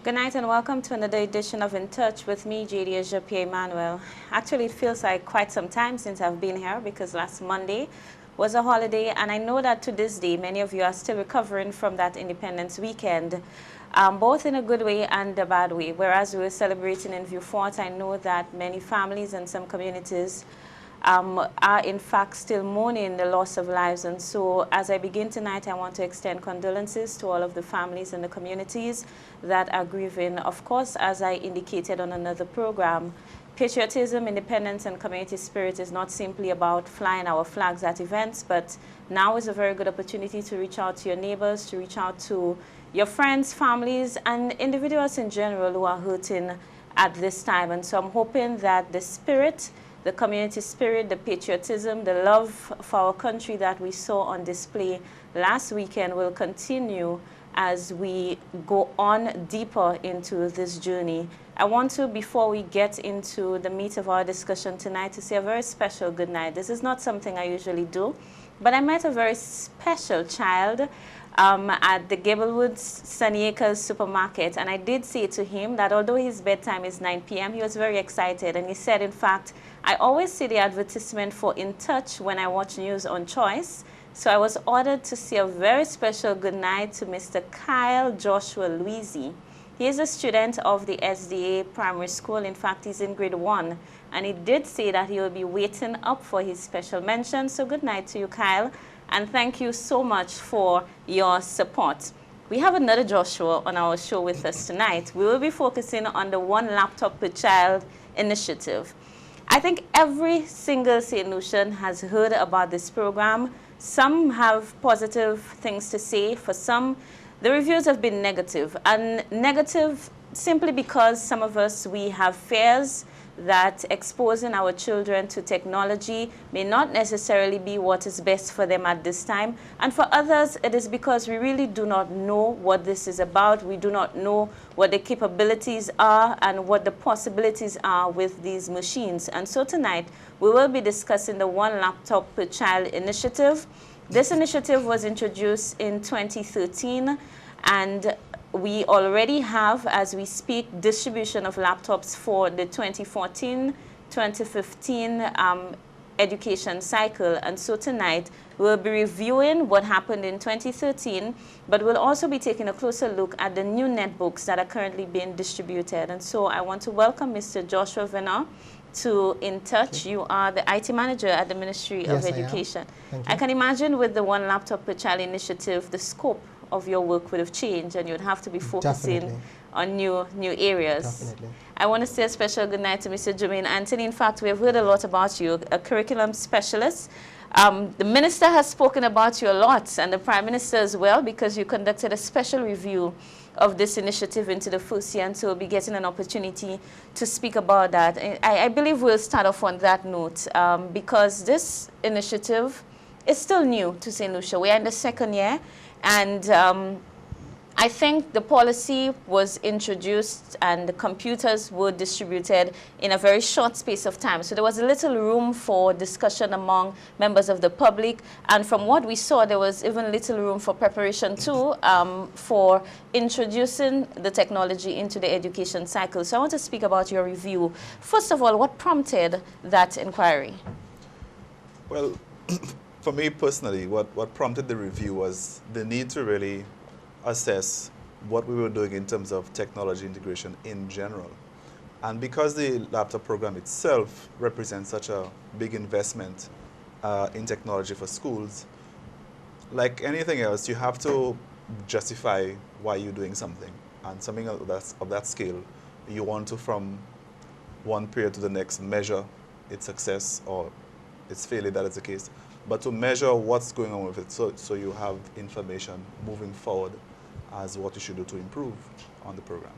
Good night and welcome to another edition of In Touch with me, JD Ajapie Emmanuel. Actually, it feels like quite some time since I've been here because last Monday was a holiday, and I know that to this day many of you are still recovering from that Independence weekend, both in a good way and a bad way. Whereas we were celebrating in Vieux Fort, I know that many families and some communities are in fact still mourning the loss of lives. And so as I begin tonight, I want to extend condolences to all of the families and the communities that are grieving. Of course, as I indicated on another program, patriotism, independence, and community spirit is not simply about flying our flags at events, but now is a very good opportunity to reach out to your neighbors, to reach out to your friends, families, and individuals in general who are hurting at this time. And so I'm hoping that the spirit, the community spirit, the patriotism, the love for our country that we saw on display last weekend will continue as we go on deeper into this journey. I want to, before we get into the meat of our discussion tonight, to say a very special good night. This is not something I usually do, but I met a very special child at the Gablewoods Sunny Acres supermarket, and I did say to him that although his bedtime is 9 p.m., he was very excited, and he said, in fact, I always see the advertisement for In Touch when I watch news on Choice, so I was ordered to say a very special good night to Mr. Kyle Joshua Louisi. He is a student of the SDA Primary School. In fact, he's in grade 1, and he did say that he will be waiting up for his special mention. So good night to you, Kyle, and thank you so much for your support. We have another Joshua on our show with us tonight. We will be focusing on the One Laptop Per Child initiative. I think every single St. Lucian has heard about this program. Some have positive things to say. For some, the reviews have been negative. And negative simply because some of us, we have fears that exposing our children to technology may not necessarily be what is best for them at this time. And for others, it is because we really do not know what this is about. We do not know what the capabilities are and what the possibilities are with these machines. And so tonight, we will be discussing the One Laptop Per Child initiative. This initiative was introduced in 2013, and we already have, as we speak, distribution of laptops for the 2014-2015 education cycle. And so tonight, we'll be reviewing what happened in 2013, but we'll also be taking a closer look at the new netbooks that are currently being distributed. And so I want to welcome Mr. Joshua Venner to In Touch. You are the IT manager at the Ministry of Education. I can imagine with the One Laptop Per Child initiative, the scope of your work would have changed, and you'd have to be focusing on new areas. Definitely. I want to say a special good night to Mr. Jermaine Anthony. In fact, we have heard a lot about you, a curriculum specialist. The minister has spoken about you a lot, and the Prime Minister as well, because you conducted a special review of this initiative into the first year, and so we'll be getting an opportunity to speak about that. I believe we'll start off on that note, because this initiative is still new to St. Lucia. We are in the second year, and I think the policy was introduced and the computers were distributed in a very short space of time. So there was a little room for discussion among members of the public. And from what we saw, there was even little room for preparation too, for introducing the technology into the education cycle. So I want to speak about your review. First of all, what prompted that inquiry? Well, for me personally, what prompted the review was the need to really assess what we were doing in terms of technology integration in general. And because the laptop program itself represents such a big investment in technology for schools, like anything else, you have to justify why you're doing something. And something of that scale, you want to, from one period to the next, measure its success or its failure, that is the case, but to measure what's going on with it, so you have information moving forward as what you should do to improve on the program.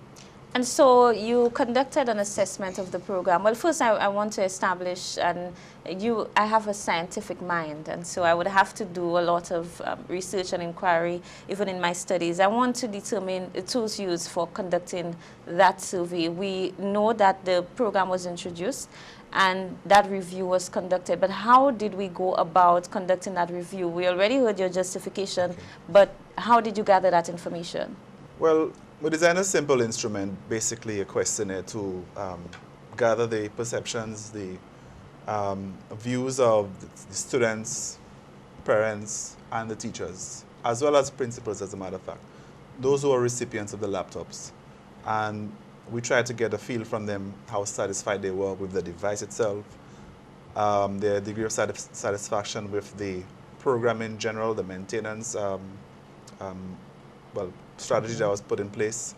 And so you conducted an assessment of the program. Well, first I want to establish, and I have a scientific mind, and so I would have to do a lot of research and inquiry, even in my studies. I want to determine the tools used for conducting that survey. We know that the program was introduced and that review was conducted, but how did we go about conducting that review? We already heard your justification, but how did you gather that information? Well, we designed a simple instrument, basically a questionnaire to gather the perceptions, the views of the students, parents, and the teachers, as well as principals, as a matter of fact, those who are recipients of the laptops. And we tried to get a feel from them how satisfied they were with the device itself, their degree of satisfaction with the program in general, the maintenance, um, well, strategy that was put in place,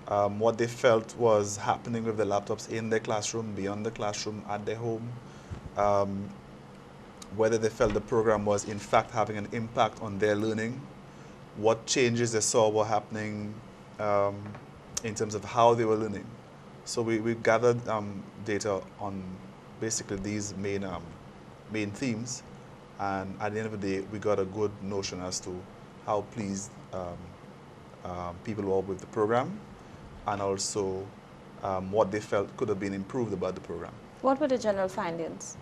what they felt was happening with the laptops in their classroom, beyond the classroom, at their home, um, whether they felt the program was in fact having an impact on their learning, what changes they saw were happening um, in terms of how they were learning. So we gathered data on basically these main themes, and at the end of the day, we got a good notion as to how pleased people were with the program, and also what they felt could have been improved about the program. What were the general findings?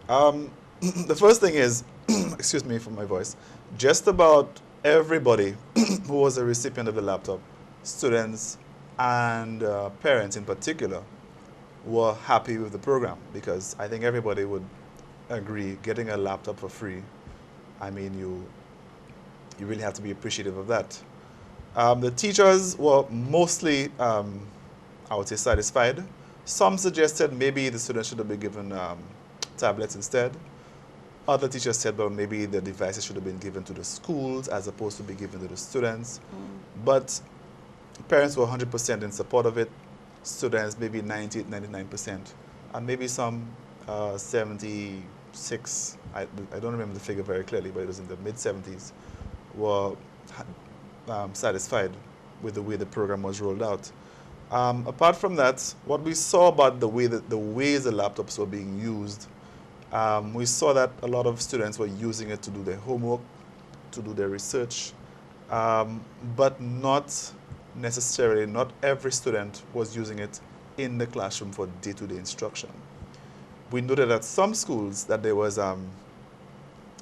The first thing is, excuse me for my voice, just about everybody who was a recipient of the laptop, students and parents in particular, were happy with the program, because I think everybody would agree getting a laptop for free, I mean, you really have to be appreciative of that. The teachers were mostly, I would say, satisfied. Some suggested maybe the students should have been given tablets instead. Other teachers said, well, maybe the devices should have been given to the schools as opposed to be given to the students. But parents were 100% in support of it. Students, maybe 90, 99%. And maybe some 76, I don't remember the figure very clearly, but it was in the mid-70s, were satisfied with the way the program was rolled out. Apart from that, what we saw about the ways the laptops were being used, we saw that a lot of students were using it to do their homework, to do their research, but not necessarily, not every student was using it in the classroom for day-to-day instruction. We noted at some schools that there was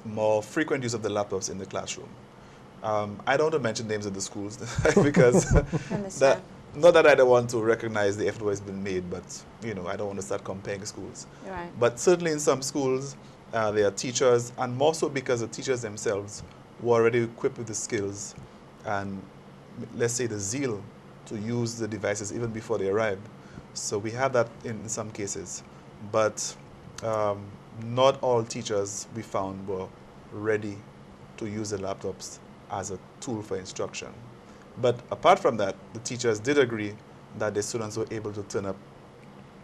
more frequent use of the laptops in the classroom. I don't want to mention names of the schools because not that I don't want to recognize the effort that has been made, but I don't want to start comparing schools. Right. But certainly in some schools, there are teachers, and more so because the teachers themselves were already equipped with the skills and, let's say, the zeal to use the devices even before they arrive. So we have that in some cases. But not all teachers, we found, were ready to use the laptops as a tool for instruction. But apart from that, the teachers did agree that the students were able to turn up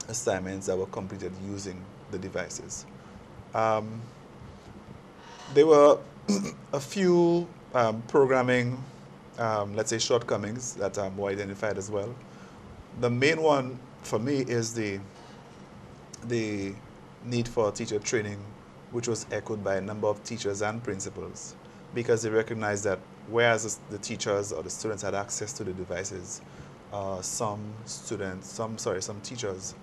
assignments that were completed using the devices. There were a few programming, let's say, shortcomings that were identified as well. The main one for me is the need for teacher training, which was echoed by a number of teachers and principals, because they recognized that whereas the teachers or the students had access to the devices, some teachers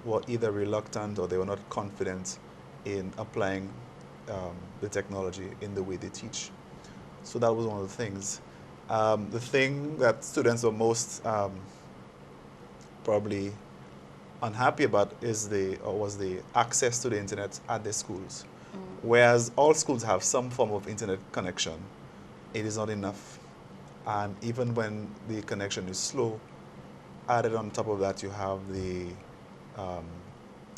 were either reluctant or they were not confident in applying the technology in the way they teach. So that was one of the things. The thing that students were most probably unhappy about was the access to the internet at their schools. Whereas all schools have some form of internet connection, it is not enough. And even when the connection is slow, added on top of that, you have the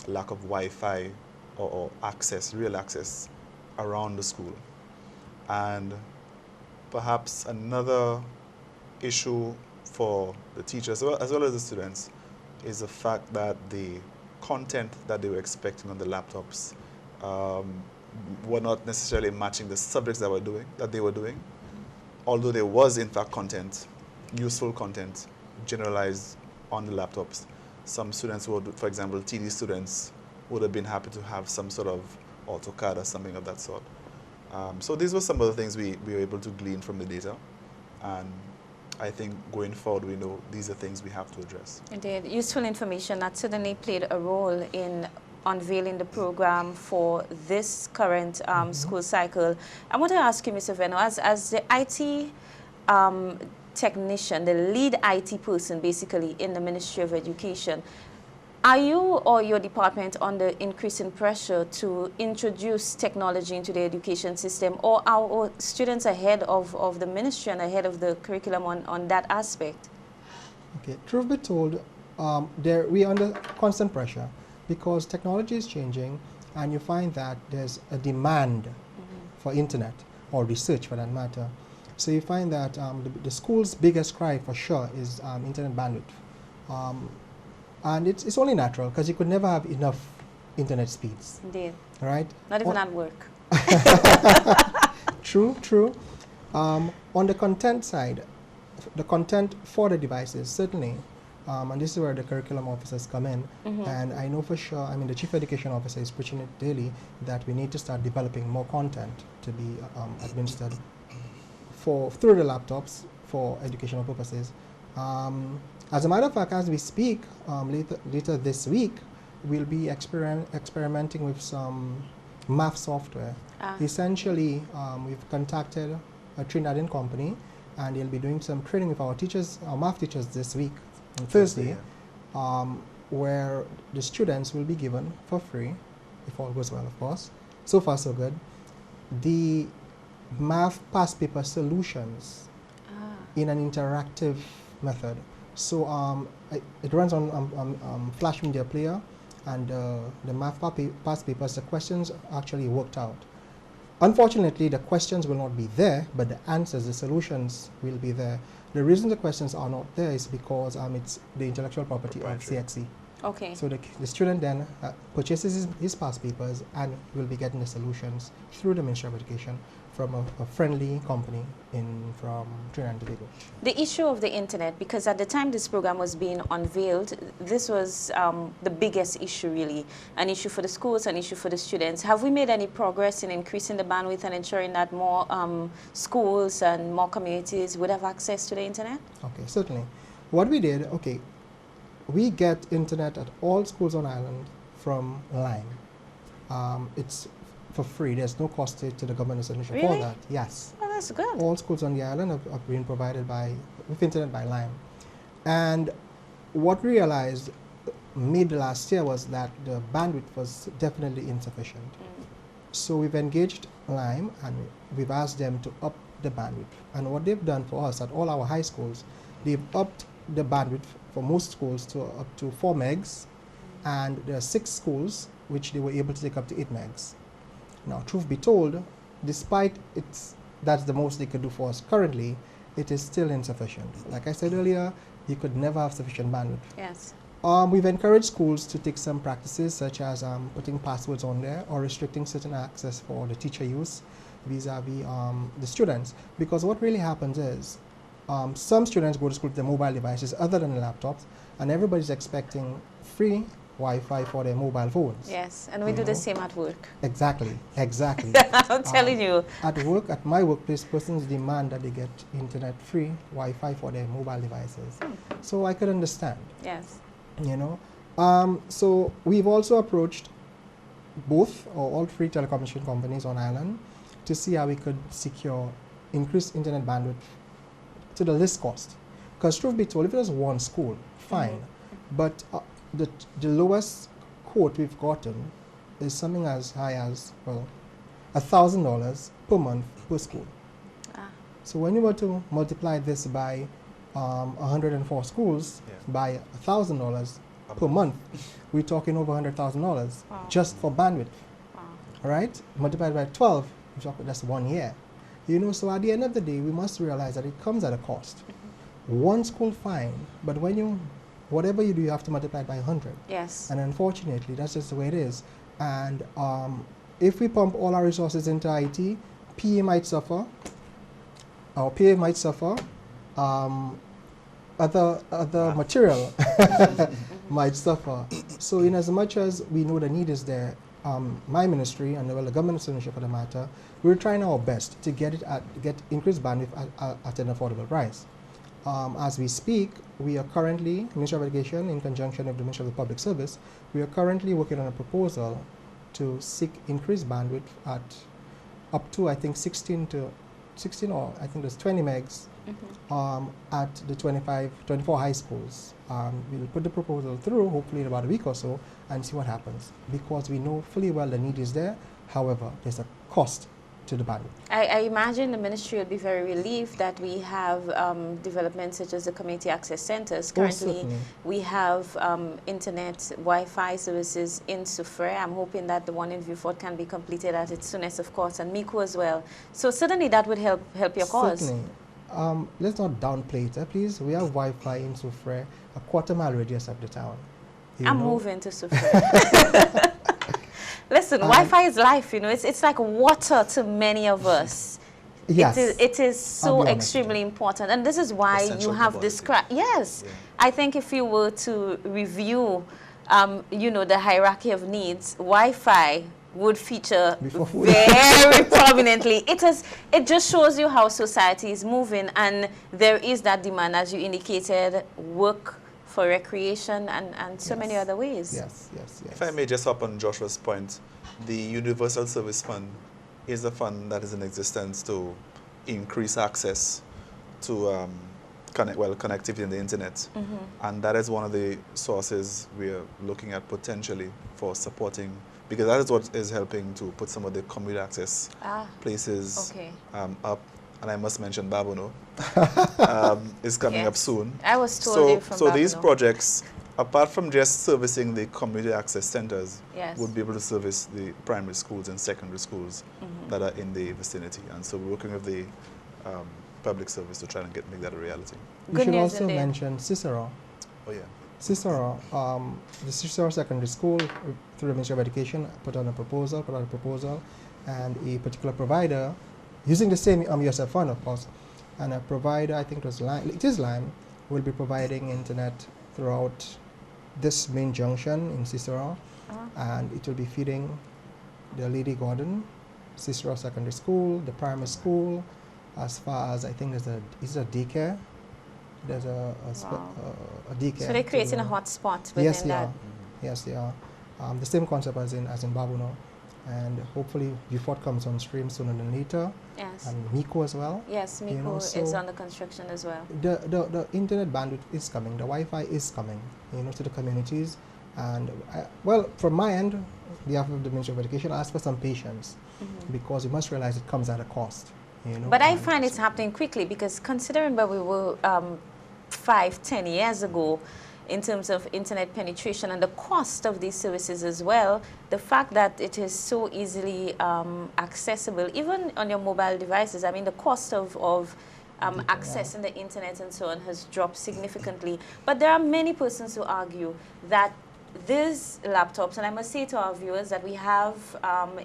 lack of Wi-Fi or access, real access around the school. And perhaps another issue for the teachers as well as the students is the fact that the content that they were expecting on the laptops were not necessarily matching the subjects that they were doing. Although there was in fact content, useful content, generalized on the laptops. Some students would, for example, TD students would have been happy to have some sort of AutoCAD or something of that sort. So these were some of the things we were able to glean from the data. And I think going forward, we know these are things we have to address. Indeed. Useful information that certainly played a role in unveiling the program for this current school cycle. I want to ask you, Mr. Veno, as the IT technician, the lead IT person basically in the Ministry of Education. Are you or your department under increasing pressure to introduce technology into the education system, or are our students ahead of the ministry and ahead of the curriculum on that aspect? Okay, truth be told, we are under constant pressure because technology is changing, and you find that there's a demand for internet or research for that matter. So you find that the school's biggest cry for sure is internet bandwidth. And it's only natural because you could never have enough internet speeds. Indeed. Right? Not even at work. True, true. On the content side, the content for the devices, certainly, and this is where the curriculum officers come in, and I know for sure, I mean, the chief education officer is preaching it daily, that we need to start developing more content to be administered through the laptops for educational purposes. As a matter of fact, as we speak, later this week, we'll be experimenting with some math software. Essentially, we've contacted a Trinidadian company, and they'll be doing some training with our teachers, our math teachers this week, on Thursday, where the students will be given for free, if all goes well, of course. So far, so good. The math past paper solutions in an interactive method. So it runs on Flash Media Player, and the math past papers, the questions are actually worked out. Unfortunately, the questions will not be there, but the answers, the solutions will be there. The reason the questions are not there is because it's the intellectual property of CXC. Okay. So the student then purchases his past papers and will be getting the solutions through the Ministry of Education from a friendly company from Trinidad and Tobago. The issue of the internet, because at the time this program was being unveiled, this was the biggest issue really, an issue for the schools, an issue for the students. Have we made any progress in increasing the bandwidth and ensuring that more schools and more communities would have access to the internet? Okay, certainly. What we did, okay, we get internet at all schools on island from Lime. It's for free. There's no cost to the government institution for that. Yes. Oh, that's good. All schools on the island are being provided with internet by Lime. And what we realized mid last year was that the bandwidth was definitely insufficient. So we've engaged Lime and we've asked them to up the bandwidth. And what they've done for us at all our high schools, they've upped the bandwidth for most schools to up to 4 megs, and there are 6 schools which they were able to take up to 8 megs. Now, truth be told, despite that's the most they could do for us currently, it is still insufficient. Like I said earlier, you could never have sufficient bandwidth. Yes. We've encouraged schools to take some practices such as putting passwords on there or restricting certain access for the teacher use vis-a-vis the students. Because what really happens is some students go to school with their mobile devices other than the laptops, and everybody's expecting free Wi-Fi for their mobile phones. Yes, and we do the same at work. Exactly, exactly. I'm telling you. At work, at my workplace, persons demand that they get internet free Wi-Fi for their mobile devices. So I could understand. Yes. You know, so we've also approached both or all 3 telecommunication companies on island to see how we could secure increased internet bandwidth to the least cost. Because truth be told, if it was one school, fine. But the lowest quote we've gotten is something as high as, well, $1,000 per month per school. So when you were to multiply this by 104 schools by $1,000 per month, we're talking over $100,000 just for bandwidth. Right? Multiplied by 12, that's 1 year. You know, so at the end of the day, we must realize that it comes at a cost. One school, fine, but when whatever you do, you have to multiply it by 100. Yes. And unfortunately, that's just the way it is. And if we pump all our resources into IT, PE might suffer, our PA might suffer, other material might suffer. So in as much as we know the need is there, my ministry and the government ministry for the matter, we're trying our best to get increased bandwidth at an affordable price. As we speak, we are currently, Ministry of Education in conjunction with the Ministry of the Public Service, we are currently working on a proposal to seek increased bandwidth at up to I think 16 or I think there's 20 megs at the 24 high schools. We'll put the proposal through, hopefully in about a week or so, and see what happens. Because we know fully well the need is there. However, there's a cost to the bandwidth. I imagine the ministry will be very relieved that we have developments such as the community access centers. Currently, certainly. we have internet Wi-Fi services in Soufriere. I'm hoping that the one in Vieux Fort can be completed at its soonest, of course, and Mico as well. So certainly that would help your cause. Certainly. Let's not downplay it, please. We have Wi-Fi in Soufriere, a quarter-mile radius of the town. I'm moving to Soufriere. Listen, Wi-Fi is life, you know. It's like water to many of us. Yes. It is so extremely important. And this is why Essential you have described. Yes. Yeah. I think if you were to review, you know, the hierarchy of needs, Wi-Fi would feature very prominently. It just shows you how society is moving, and there is that demand, as you indicated, work for recreation and so many other ways. Yes, yes, yes. If I may just hop on Joshua's point, the Universal Service Fund is a fund that is in existence to increase access to connectivity in the internet. And that is one of the sources we are looking at potentially for supporting, because that is what is helping to put some of the community access places up. And I must mention Babono is coming up soon. I was told you from So Babono. these projects, apart from just servicing the community access centers, Yes. would be able to service the primary schools and secondary schools that are in the vicinity. And so we're working with the public service to try and make that a reality. We Good should news also indeed. mention Cicero. Oh yeah. Cicero, the Cicero Secondary School, through the Ministry of Education, put out a proposal, and a particular provider, using the same USF fund, of course, and a provider, I think it was Lime, will be providing internet throughout this main junction in Cicero, and it will be feeding the Lady Gordon, Cicero Secondary School, the primary school, as far as I think there's a daycare. There's a daycare. So they're creating a hotspot within yes, they that. are. Yes, they are. The same concept as in Babono, and hopefully Vieux Fort comes on stream sooner than later. Yes. And Mico as well. Yes, Mico You know, is so under construction as well. The internet bandwidth is coming. The Wi-Fi is coming, you know, to the communities. And well, from my end, on behalf of the Ministry of Education, I ask for some patience, because you must realize it comes at a cost. You know. But I find it's happening quickly, because considering where we were 5-10 years ago in terms of internet penetration and the cost of these services as well, the fact that it is so easily accessible, even on your mobile devices, I mean, the cost of accessing the internet and so on has dropped significantly. But there are many persons who argue that these laptops, and I must say to our viewers that we have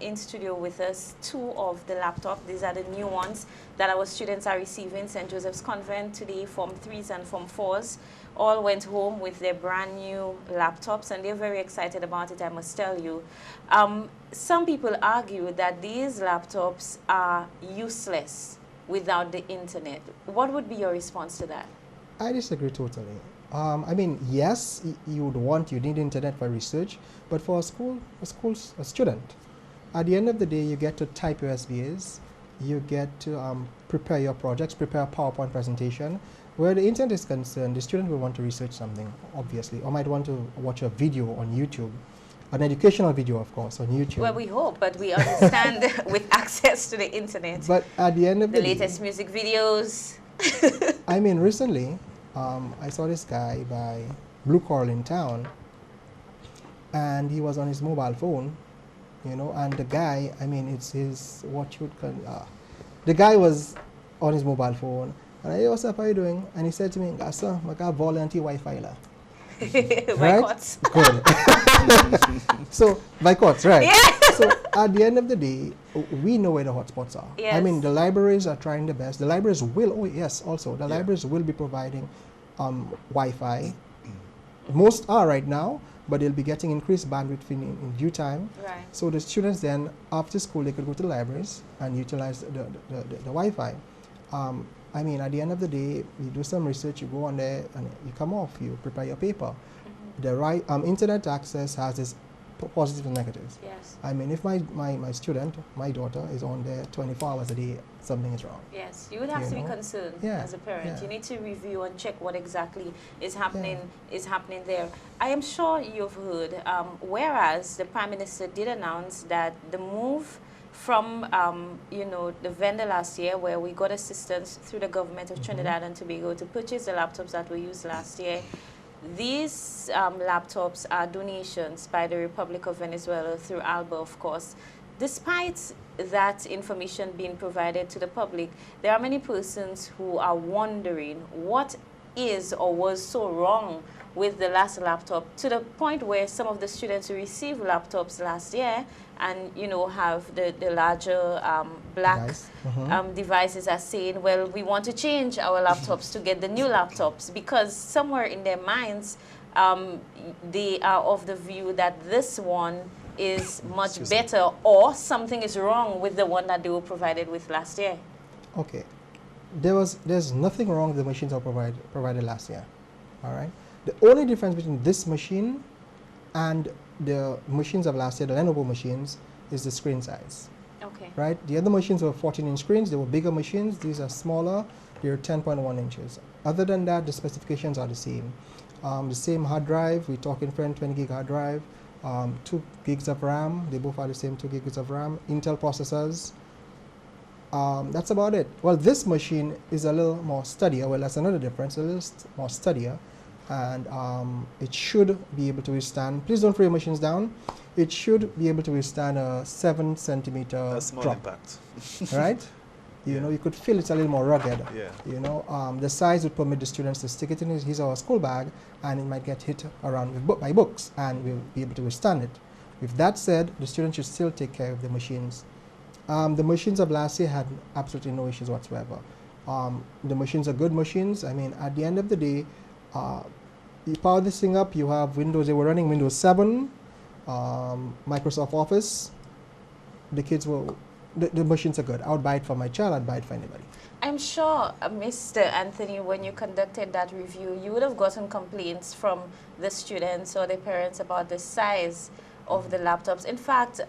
in studio with us 2 of the laptops. These are the new ones that our students are receiving. St. Joseph's Convent today, Form 3s and Form 4s, all went home with their brand new laptops, and they're very excited about it, I must tell you. Some people argue that these laptops are useless without the internet. What would be your response to that? I disagree totally. I mean, yes, you need internet for research, but for a student, at the end of the day, you get to type your SBAs, you get to prepare your projects, prepare a PowerPoint presentation. Where the internet is concerned, the student will want to research something, obviously, or might want to watch a video on YouTube, an educational video, of course, on YouTube. Well, we hope, but we understand with access to the internet. But at the end of the day, latest music videos. I mean, recently, I saw this guy by Blue Coral in town, and he was on his mobile phone, you know, and the guy, I mean, it's his, the guy was on his mobile phone, and I said, what's up, how you doing? And he said to me, sir, I got volunteer Wi-Fi la. Right? Good. So, Vicots, right? Yeah. So, at the end of the day, we know where the hotspots are. Yes. I mean, the libraries are trying the best. The libraries will, libraries will be providing Wi-Fi. Most are right now, but they'll be getting increased bandwidth in due time. Right. So the students then, after school, they could go to the libraries and utilize the Wi-Fi. I mean, at the end of the day, you do some research, you go on there, and you come off, you prepare your paper. The internet access has its positives and negatives. Yes. I mean, if my student, my daughter, is on there 24 hours a day, something is wrong. Yes, you would have You to be know? concerned Yeah, as a parent. yeah. You need to review and check what exactly is happening there. I am sure you've heard, whereas the Prime Minister did announce that the move from, you know, the vendor last year, where we got assistance through the government of Trinidad and Tobago to purchase the laptops that were used last year. These laptops are donations by the Republic of Venezuela through ALBA, of course. Despite that information being provided to the public, there are many persons who are wondering what is or was so wrong with the last laptop, to the point where some of the students who received laptops last year and, you know, have the larger black Device. devices are saying, well, we want to change our laptops to get the new laptops, because somewhere in their minds they are of the view that this one is much better, or something is wrong with the one that they were provided with last year. Okay, there's nothing wrong with the machines that were provided last year. All right. The only difference between this machine and the machines of last year, the Lenovo machines, is the screen size. Okay. Right? The other machines were 14-inch screens. They were bigger machines. These are smaller. They're 10.1 inches. Other than that, the specifications are the same. The same hard drive. We're talking 20 gig hard drive, 2 gigs of RAM. They both are the same 2 gigs of RAM. Intel processors. That's about it. Well, this machine is a little more sturdier. Well, that's another difference. A little more sturdier. And it should be able to withstand, please don't throw your machines down, it should be able to withstand a 7 centimeter A small drop. impact. Right? You know, you could feel it's a little more rugged. Yeah. You know, the size would permit the students to stick it in his or her school bag, and it might get hit around with by books, and we'll be able to withstand it. With that said, the students should still take care of the machines. The machines of last year had absolutely no issues whatsoever. The machines are good machines. I mean, at the end of the day, you power this thing up, you have Windows, they were running Windows 7, Microsoft Office. The kids will, the machines are good. I would buy it for my child, I'd buy it for anybody. I'm sure, Mr. Anthony, when you conducted that review, you would have gotten complaints from the students or the parents about the size of the laptops. In fact,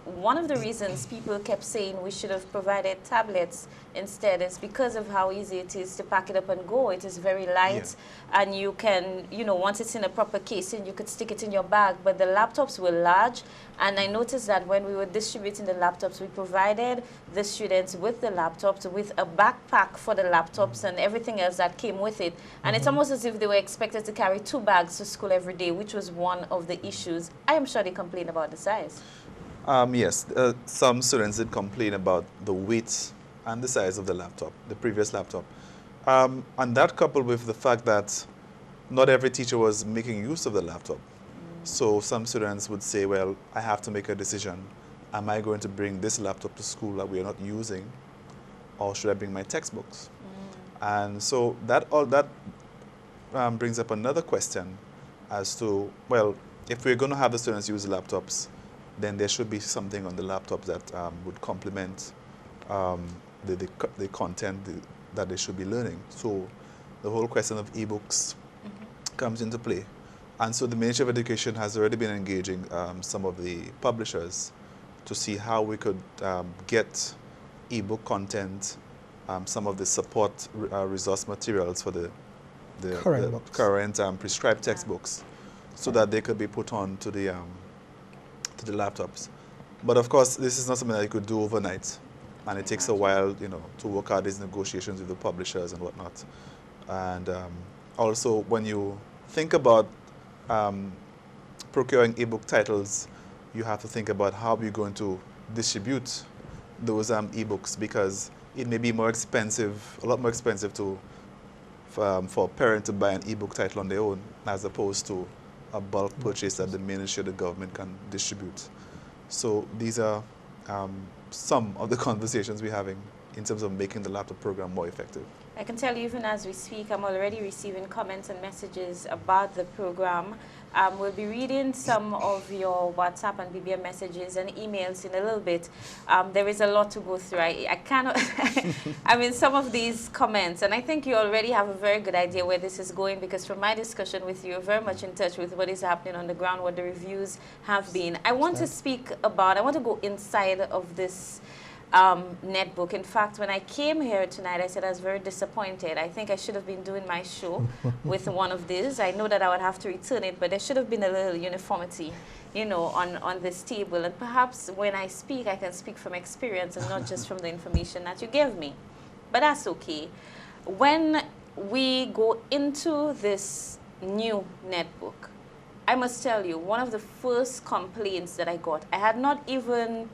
one of the reasons people kept saying we should have provided tablets instead is because of how easy it is to pack it up and go. It is very light, and you can, you know, once it's in a proper casing, you could stick it in your bag. But the laptops were large, and I noticed that when we were distributing the laptops, we provided the students with the laptops, with a backpack for the laptops and everything else that came with it. And it's almost as if they were expected to carry 2 bags to school every day, which was one of the issues. I am sure they complained about the size. Yes, some students did complain about the weight and the size of the laptop, the previous laptop. And that coupled with the fact that not every teacher was making use of the laptop. So some students would say, well, I have to make a decision. Am I going to bring this laptop to school that we are not using, or should I bring my textbooks? And so that brings up another question as to, well, if we're going to have the students use laptops, then there should be something on the laptops that would complement the content that they should be learning. So the whole question of ebooks comes into play. And so the Ministry of Education has already been engaging some of the publishers to see how we could get ebook content, some of the support resource materials for the current prescribed textbooks, so that they could be put on to the laptops. But of course, this is not something that you could do overnight, and it takes a while, you know, to work out these negotiations with the publishers and whatnot. And also, when you think about procuring ebook titles, you have to think about how you're going to distribute those ebooks, because it may be more expensive, a lot more expensive for a parent to buy an ebook title on their own, as opposed to a bulk purchase that the ministry or the government can distribute. So these are some of the conversations we're having in terms of making the laptop program more effective. I can tell you, even as we speak, I'm already receiving comments and messages about the program. We'll be reading some of your WhatsApp and BBM messages and emails in a little bit. There is a lot to go through. I cannot, I mean, some of these comments, and I think you already have a very good idea where this is going, because from my discussion with you, you're very much in touch with what is happening on the ground, what the reviews have been. I want to speak about, I want to go inside of this netbook. In fact, when I came here tonight, I said I was very disappointed. I think I should have been doing my show with one of these. I know that I would have to return it, but there should have been a little uniformity, you know, on this table. And perhaps when I speak, I can speak from experience and not just from the information that you gave me. But that's okay. When we go into this new netbook, I must tell you, one of the first complaints that I got, I had not even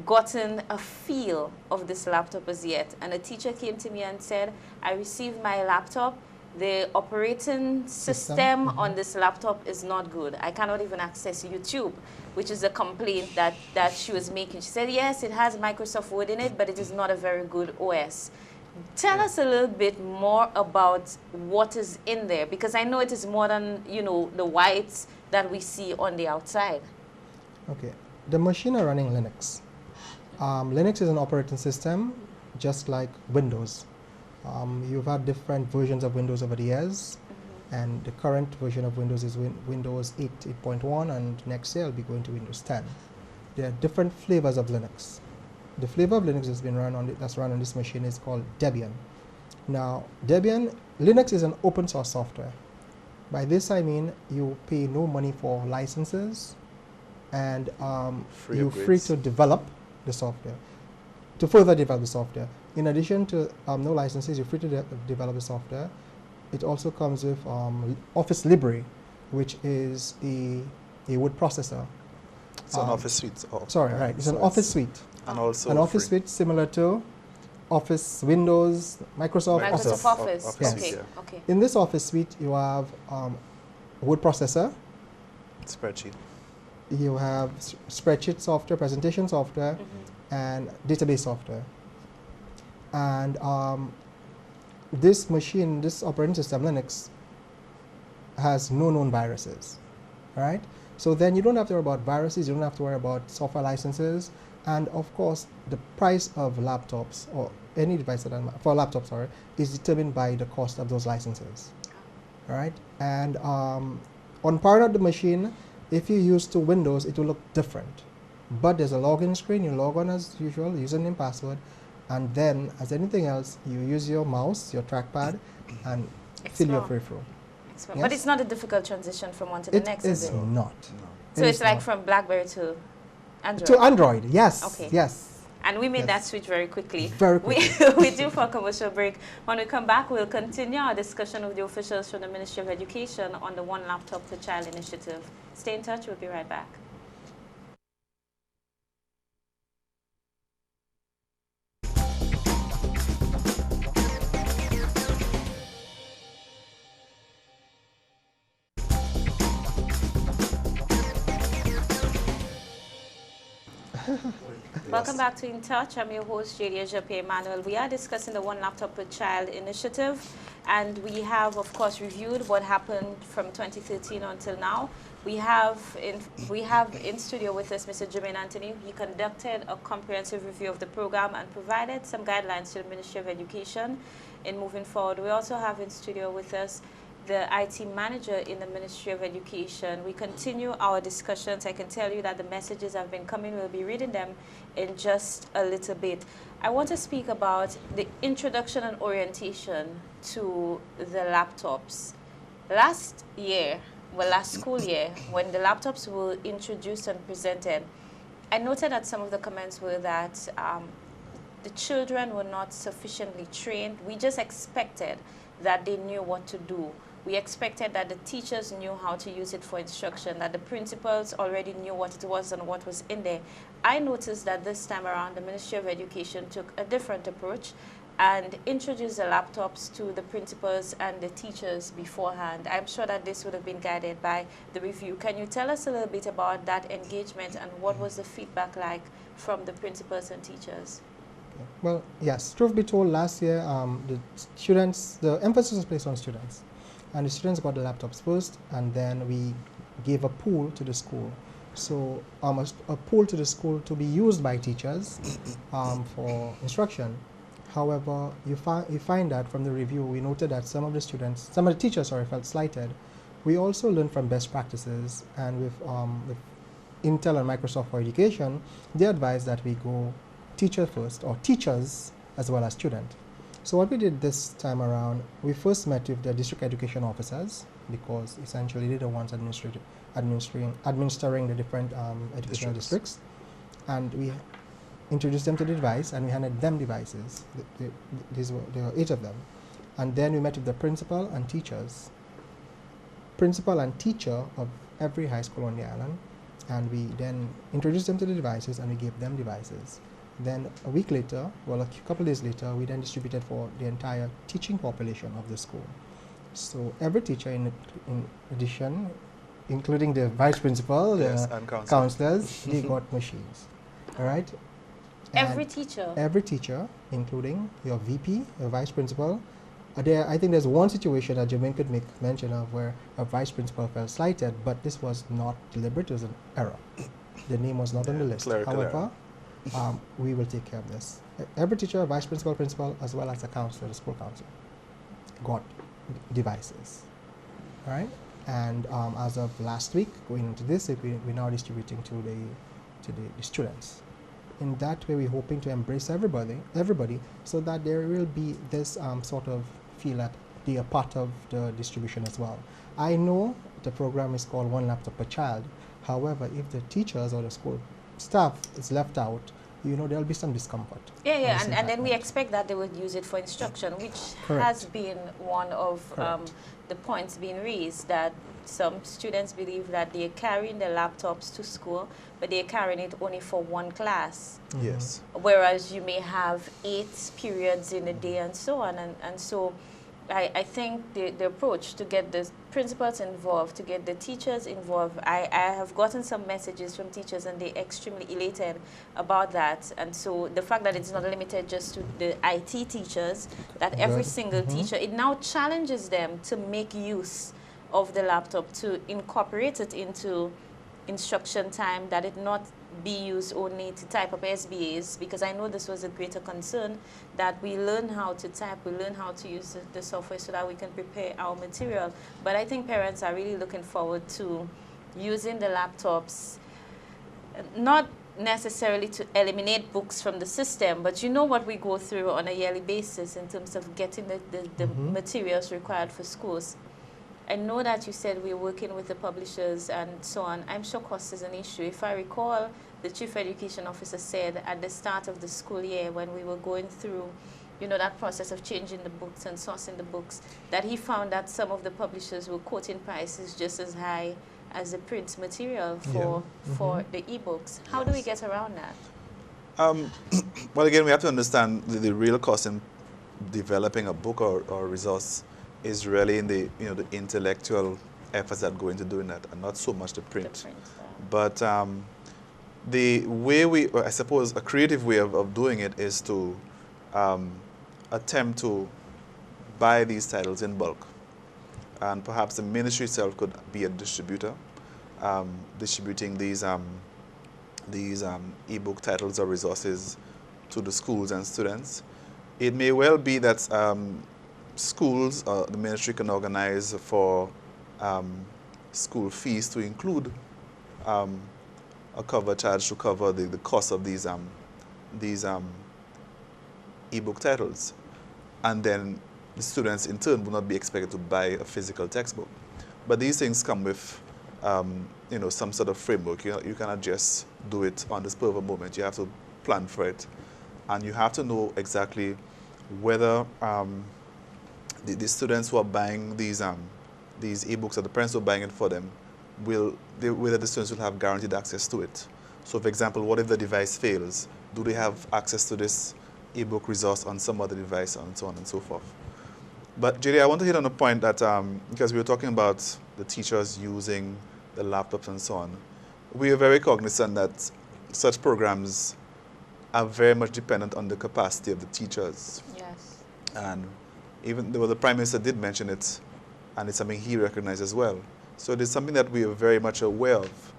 gotten a feel of this laptop as yet, and a teacher came to me and said, I received my laptop, the operating system on this laptop is not good. I cannot even access YouTube, which is a complaint that she was making. She said, yes, it has Microsoft Word in it, but it is not a very good OS. Tell us a little bit more about what is in there, because I know it is more than, you know, the whites that we see on the outside. Okay, the machine are running Linux. Linux is an operating system just like Windows. You've had different versions of Windows over the years, and the current version of Windows is Windows 8, 8.1, and next year I'll be going to Windows 10. There are different flavors of Linux. The flavor of Linux that's run on this machine is called Debian. Now, Linux is an open source software. By this I mean you pay no money for licenses, and you're free to develop the software, to further develop the software. In addition to no licenses, you're free to develop the software. It also comes with Office Library, which is a word processor. It's an Office suite. Sorry, right. It's an Office suite. And also an Office suite similar to Office, Windows, Microsoft Office. Yes. Okay. Okay. In this Office suite, you have word processor. Spreadsheet. You have spreadsheet software, presentation software, and database software. And this machine, this operating system, Linux, has no known viruses, right? So then you don't have to worry about viruses, you don't have to worry about software licenses, and of course, the price of laptops, or any device for laptops, sorry, is determined by the cost of those licenses, right? And on power of the machine, if you use to Windows, it will look different. But there's a login screen, you log on as usual, username, password, and then, as anything else, you use your mouse, your trackpad, and fill your free-flow. Yes? But it's not a difficult transition from one to the next, is it? It is not. No. So it's like from BlackBerry to Android? To Android, yes. Okay. Yes. And we made that switch very quickly. Very quickly. We do for a commercial break. When we come back, we'll continue our discussion with the officials from the Ministry of Education on the One Laptop per Child initiative. Stay in touch. We'll be right back. Welcome back to In Touch. I'm your host, Jadia Japie-Emmanuel. We are discussing the One Laptop per Child initiative, and we have, of course, reviewed what happened from 2013 until now. We have in studio with us Mr. Jermaine Anthony. He conducted a comprehensive review of the program and provided some guidelines to the Ministry of Education in moving forward. We also have in studio with us the IT manager in the Ministry of Education. We continue our discussions. I can tell you that the messages have been coming. We'll be reading them in just a little bit. I want to speak about the introduction and orientation to the laptops. Last school year, when the laptops were introduced and presented, I noted that some of the comments were that the children were not sufficiently trained. We just expected that they knew what to do. We expected that the teachers knew how to use it for instruction, that the principals already knew what it was and what was in there. I noticed that this time around, the Ministry of Education took a different approach and introduced the laptops to the principals and the teachers beforehand. I'm sure that this would have been guided by the review. Can you tell us a little bit about that engagement and what was the feedback like from the principals and teachers? Okay. Well, yes, truth be told, last year the emphasis was placed on students. And the students got the laptops first, and then we gave a pool to the school. So a pool to the school to be used by teachers for instruction. However, you find that from the review, we noted that some of the teachers, sorry, felt slighted. We also learned from best practices, and with Intel and Microsoft for Education, they advised that we go teacher first, or teachers as well as student. So what we did this time around, we first met with the district education officers, because essentially they're the ones administering the different educational districts, and we introduced them to the device, and we handed them devices. There were 8 of them, and then we met with the principal and teacher of every high school on the island, and we then introduced them to the devices, and we gave them devices. Then a week later, well, a couple of days later, we then distributed for the entire teaching population of the school. So every teacher, in addition, including the vice principal, Yes, the and counselors, they got machines. All right. Every teacher. Every teacher, including your VP, your vice principal. I think there's one situation that Jermaine could make mention of where a vice principal felt slighted, but this was not deliberate, it was an error. The name was not on the list. However, we will take care of this. Every teacher, vice principal, principal, as well as the counselor, the school counselor, got devices. All right, and as of last week, going into this week, we're now distributing to the students. In that way, we're hoping to embrace everybody, so that there will be this sort of feel that they are part of the distribution as well. I know the program is called One Laptop Per Child. However, if the teachers or the school staff is left out, there'll be some discomfort. Yeah, and then we expect that they would use it for instruction, which Correct. has been one of the points being raised, that some students believe that they're carrying their laptops to school, but they're carrying it only for one class. Yes. Whereas you may have 8 periods in a day and so on. And so I think the approach to get the principals involved, to get the teachers involved, I have gotten some messages from teachers, and they're extremely elated about that. And so the fact that it's not limited just to the IT teachers, that every single teacher, it now challenges them to make use of the laptop, to incorporate it into instruction time, that it not be used only to type up SBAs, because I know this was a greater concern, that we learn how to type, we learn how to use the software so that we can prepare our material. But I think parents are really looking forward to using the laptops, not necessarily to eliminate books from the system, but you know what we go through on a yearly basis in terms of getting the materials required for schools. I know that you said we're working with the publishers and so on. I'm sure cost is an issue. If I recall, the Chief Education Officer said at the start of the school year, when we were going through, that process of changing the books and sourcing the books, that he found that some of the publishers were quoting prices just as high as the print material for the e-books. How do we get around that? Well, again, we have to understand the real cost in developing a book or resource is really in the the intellectual efforts that go into doing that, and not so much the print. But the way I suppose a creative way of doing it is to attempt to buy these titles in bulk, and perhaps the ministry itself could be a distributor, distributing these e-book titles or resources to the schools and students. It may well be that schools, the ministry can organize for school fees to include a cover charge to cover the cost of these e-book titles, and then the students in turn will not be expected to buy a physical textbook. But these things come with some sort of framework. You cannot just do it on the spur of a moment. You have to plan for it, and you have to know exactly whether the students who are buying these e-books, or the parents who are buying it for them, whether the students will have guaranteed access to it. So, for example, what if the device fails? Do they have access to this e-book resource on some other device, and so on and so forth? But, JD, I want to hit on a point that, because we were talking about the teachers using the laptops and so on, we are very cognizant that such programs are very much dependent on the capacity of the teachers. Yes. And even though the Prime Minister did mention it, and it's something he recognized as well. So it is something that we are very much aware of.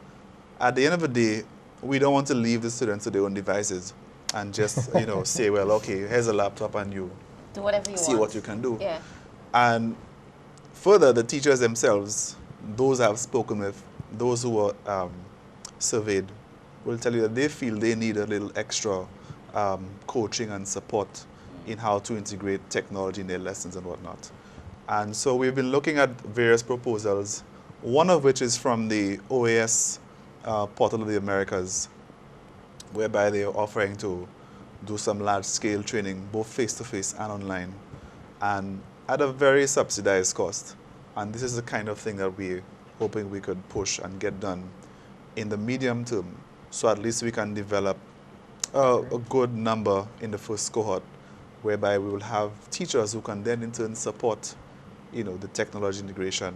At the end of the day, we don't want to leave the students to their own devices and just, say, well, okay, here's a laptop and you Do whatever you see want. what you can do. Yeah. And further, the teachers themselves, those I've spoken with, those who were surveyed, will tell you that they feel they need a little extra coaching and support in how to integrate technology in their lessons and whatnot. And so we've been looking at various proposals, one of which is from the OAS Portal of the Americas, whereby they are offering to do some large-scale training, both face-to-face and online, and at a very subsidized cost. And this is the kind of thing that we're hoping we could push and get done in the medium term, so at least we can develop a good number in the first cohort, whereby we will have teachers who can then in turn support, the technology integration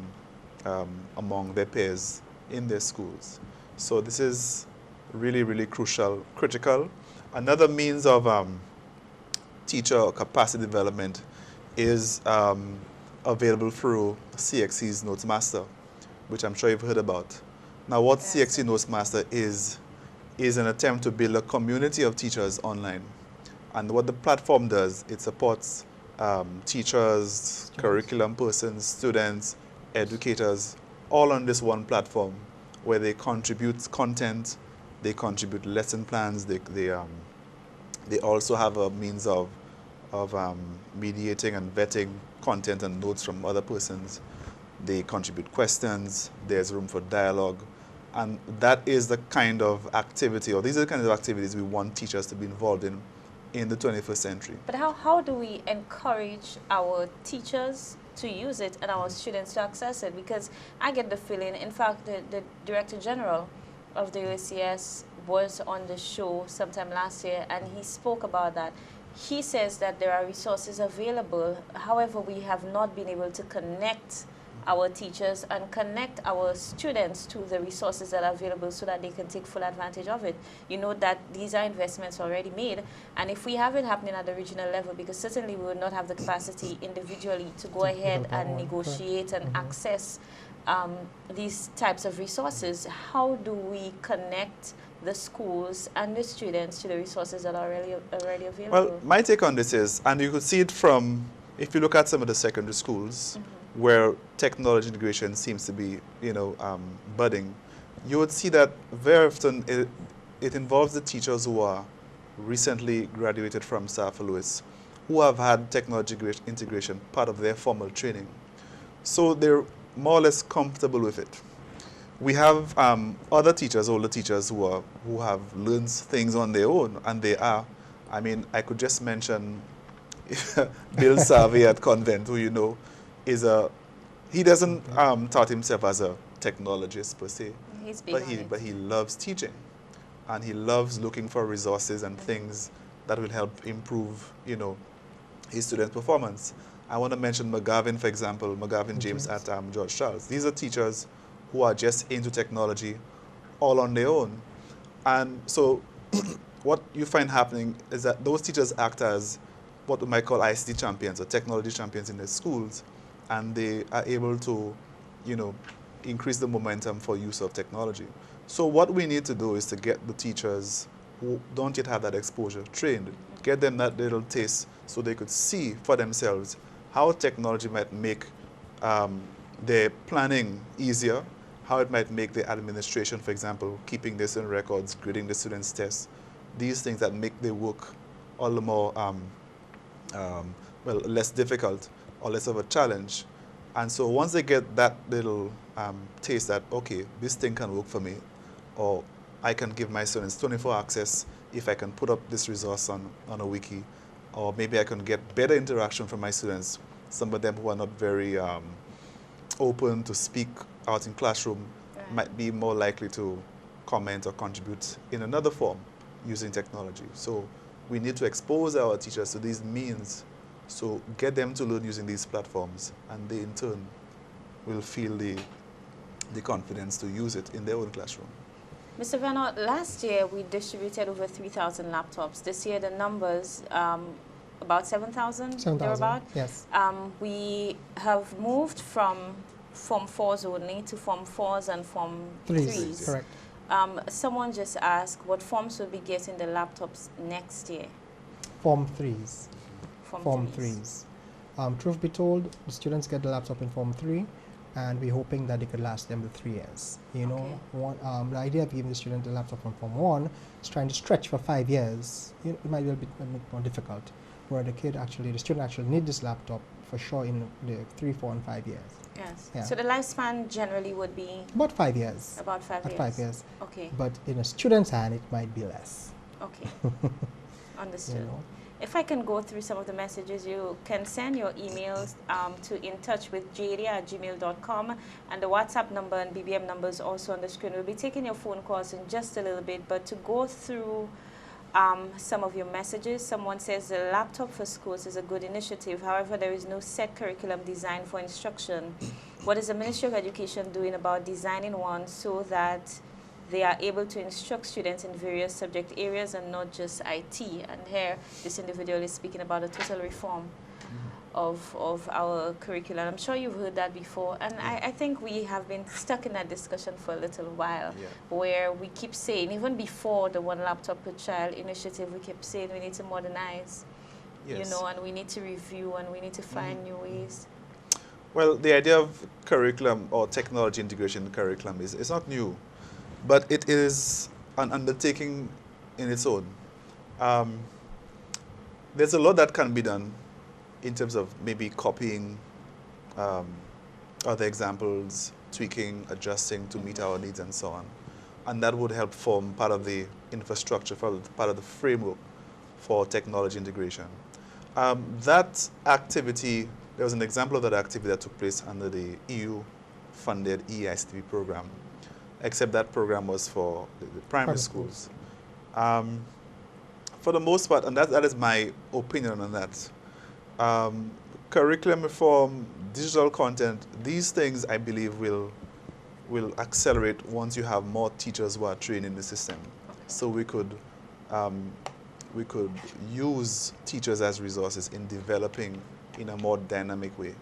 among their peers in their schools. So this is really, really critical. Another means of teacher capacity development is available through CXC's Notesmaster, which I'm sure you've heard about. Now, what CXC Notesmaster is an attempt to build a community of teachers online. And what the platform does, it supports teachers, curriculum persons, students, educators, all on this one platform where they contribute content, they contribute lesson plans, they also have a means of mediating and vetting content and notes from other persons. They contribute questions, there's room for dialogue, and that is the kind of activity, or these are the kinds of activities we want teachers to be involved in the 21st century. But how do we encourage our teachers to use it and our students to access it? Because I get the feeling, in fact, the Director General of the USCS was on the show sometime last year, and he spoke about that. He says that there are resources available. However, we have not been able to connect our teachers and connect our students to the resources that are available so that they can take full advantage of it. You know that these are investments already made, and if we have it happening at the regional level, because certainly we will not have the capacity individually to go ahead and negotiate and access these types of resources, how do we connect the schools and the students to the resources that are already available? Well, my take on this is, and you could see it from, if you look at some of the secondary schools, where technology integration seems to be, budding, you would see that very often it involves the teachers who are recently graduated from Stafford Lewis, who have had technology integration part of their formal training. So they're more or less comfortable with it. We have other teachers, older teachers, who have learned things on their own, and I could just mention Bill Sarvey at Convent, who he doesn't tout himself as a technologist per se, but he loves teaching, and he loves looking for resources and things that will help improve, his students' performance. I want to mention McGavin, for example, McGavin James at George Charles. These are teachers who are just into technology all on their own. And so what you find happening is that those teachers act as what we might call ICT champions or technology champions in their schools, and they are able to, increase the momentum for use of technology. So what we need to do is to get the teachers who don't yet have that exposure trained, get them that little taste so they could see for themselves how technology might make their planning easier, how it might make the administration, for example, keeping this in records, grading the students' tests, these things that make their work all the more less difficult or less of a challenge. And so once they get that little taste that, okay, this thing can work for me, or I can give my students 24 access if I can put up this resource on a wiki, or maybe I can get better interaction from my students, some of them who are not very open to speak out in classroom might be more likely to comment or contribute in another form using technology. So we need to expose our teachers to these means, so get them to learn using these platforms, and they in turn will feel the confidence to use it in their own classroom. Mr. Venner, last year we distributed over 3,000 laptops. This year the numbers, about 7,000, 7,000, thereabout. yes. We have moved from Form 4s only to Form 4s and Form Threes, 3s. correct. Someone just asked what forms will be getting the laptops next year. Form 3s. Form threes. 3s. Truth be told, the students get the laptop in Form 3, and we're hoping that it could last them the 3 years. You know, the idea of giving the student a laptop from Form 1 is trying to stretch for 5 years. It might be a bit more difficult, where the student actually need this laptop for sure in the 3, 4, and 5 years. Yes. Yeah. So the lifespan generally would be About 5 years. about 5 At years. 5 years. Okay. But in a student's hand, it might be less. Okay. Understood. You know. If I can go through some of the messages, you can send your emails to intouchwithjadia@gmail.com, and the WhatsApp number and BBM number is also on the screen. We'll be taking your phone calls in just a little bit, but to go through some of your messages, someone says the laptop for schools is a good initiative. However, there is no set curriculum designed for instruction. What is the Ministry of Education doing about designing one so that they are able to instruct students in various subject areas and not just IT? And here, this individual is speaking about a total reform of our curriculum. I'm sure you've heard that before, and I think we have been stuck in that discussion for a little while, where we keep saying, even before the one laptop per child initiative, we kept saying we need to modernize, you know, and we need to review and we need to find new ways. Well, the idea of curriculum or technology integration in curriculum is not new, but it is an undertaking in its own. There's a lot that can be done in terms of maybe copying other examples, tweaking, adjusting to meet our needs and so on. And that would help form part of the infrastructure, part of the framework for technology integration. That activity, there was an example of that activity that took place under the EU-funded EICTP program, except that program was for the primary schools. For the most part, and that is my opinion on that, curriculum reform, digital content, these things I believe will accelerate once you have more teachers who are trained in the system. So we could use teachers as resources in developing in a more dynamic way.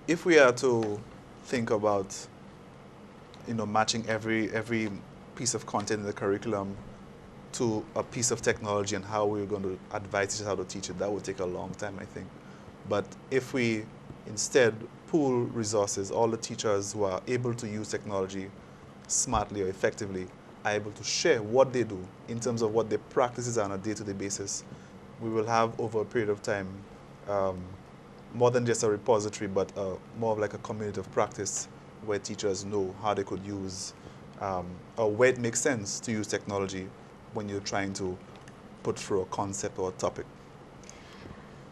If we are to think about, you know, matching every piece of content in the curriculum to a piece of technology and how we're going to advise teachers how to teach it, that would take a long time, I think. But if we instead pool resources, all the teachers who are able to use technology smartly or effectively are able to share what they do in terms of what their practices are on a day-to-day basis, we will have over a period of time more than just a repository, but more of like a community of practice where teachers know how they could use or where it makes sense to use technology when you're trying to put through a concept or a topic.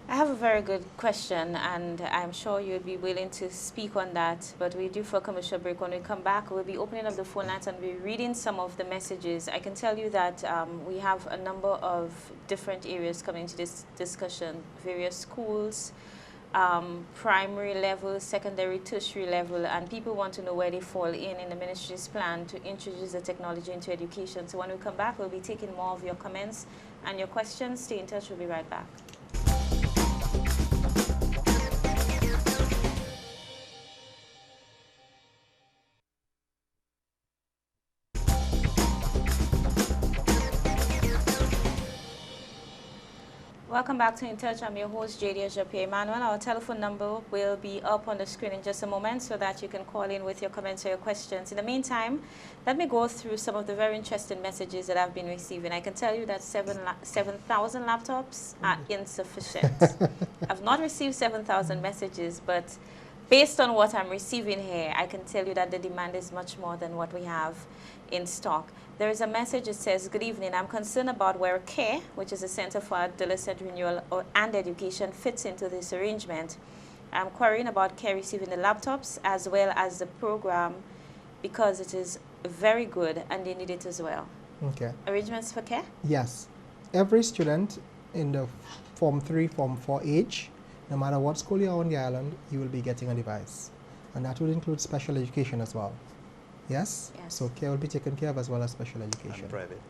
I have a very good question, and I'm sure you'd be willing to speak on that, but we do for a commercial break. When we come back, we'll be opening up the phone lines and be reading some of the messages. I can tell you that we have a number of different areas coming to this discussion, various schools, primary level, secondary, tertiary level, and people want to know where they fall in the ministry's plan to introduce the technology into education. So when we come back, we'll be taking more of your comments and your questions. Stay in touch. We'll be right back. Welcome back to In Touch. I'm your host, Jadia Japie-Emmanuel. Our telephone number will be up on the screen in just a moment so that you can call in with your comments or your questions. In the meantime, let me go through some of the very interesting messages that I've been receiving. I can tell you that 7,000 laptops are insufficient. I've not received 7,000 messages, but based on what I'm receiving here, I can tell you that the demand is much more than what we have in stock. There is a message that says, good evening, I'm concerned about where CARE, which is the Center for Adolescent Renewal and Education, fits into this arrangement. I'm querying about CARE receiving the laptops as well as the program because it is very good and they need it as well. Okay. Arrangements for CARE? Yes. Every student in the Form 3, Form 4 age, no matter what school you are on the island, you will be getting a device. And that would include special education as well. Yes? Yes. So care will be taken care of as well as special education. And private.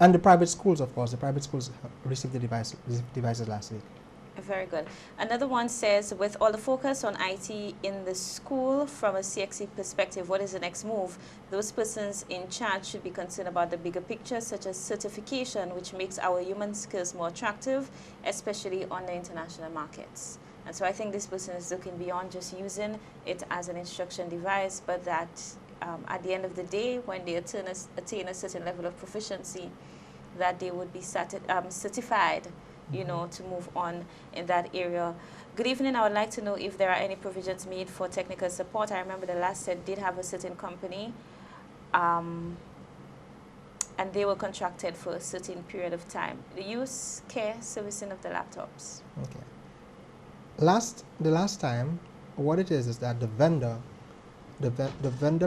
And the private schools, of course. The private schools received the devices last week. Very good. Another one says, with all the focus on IT in the school, from a CXC perspective, what is the next move? Those persons in charge should be concerned about the bigger picture, such as certification, which makes our human skills more attractive, especially on the international markets. And so I think this person is looking beyond just using it as an instruction device, but that at the end of the day, when they attain a certain level of proficiency, that they would be certified, you know, to move on in that area. Good evening. I would like to know if there are any provisions made for technical support. I remember the last set did have a certain company, and they were contracted for a certain period of time. The use, care, servicing of the laptops. Okay. The last time, what it is that the vendor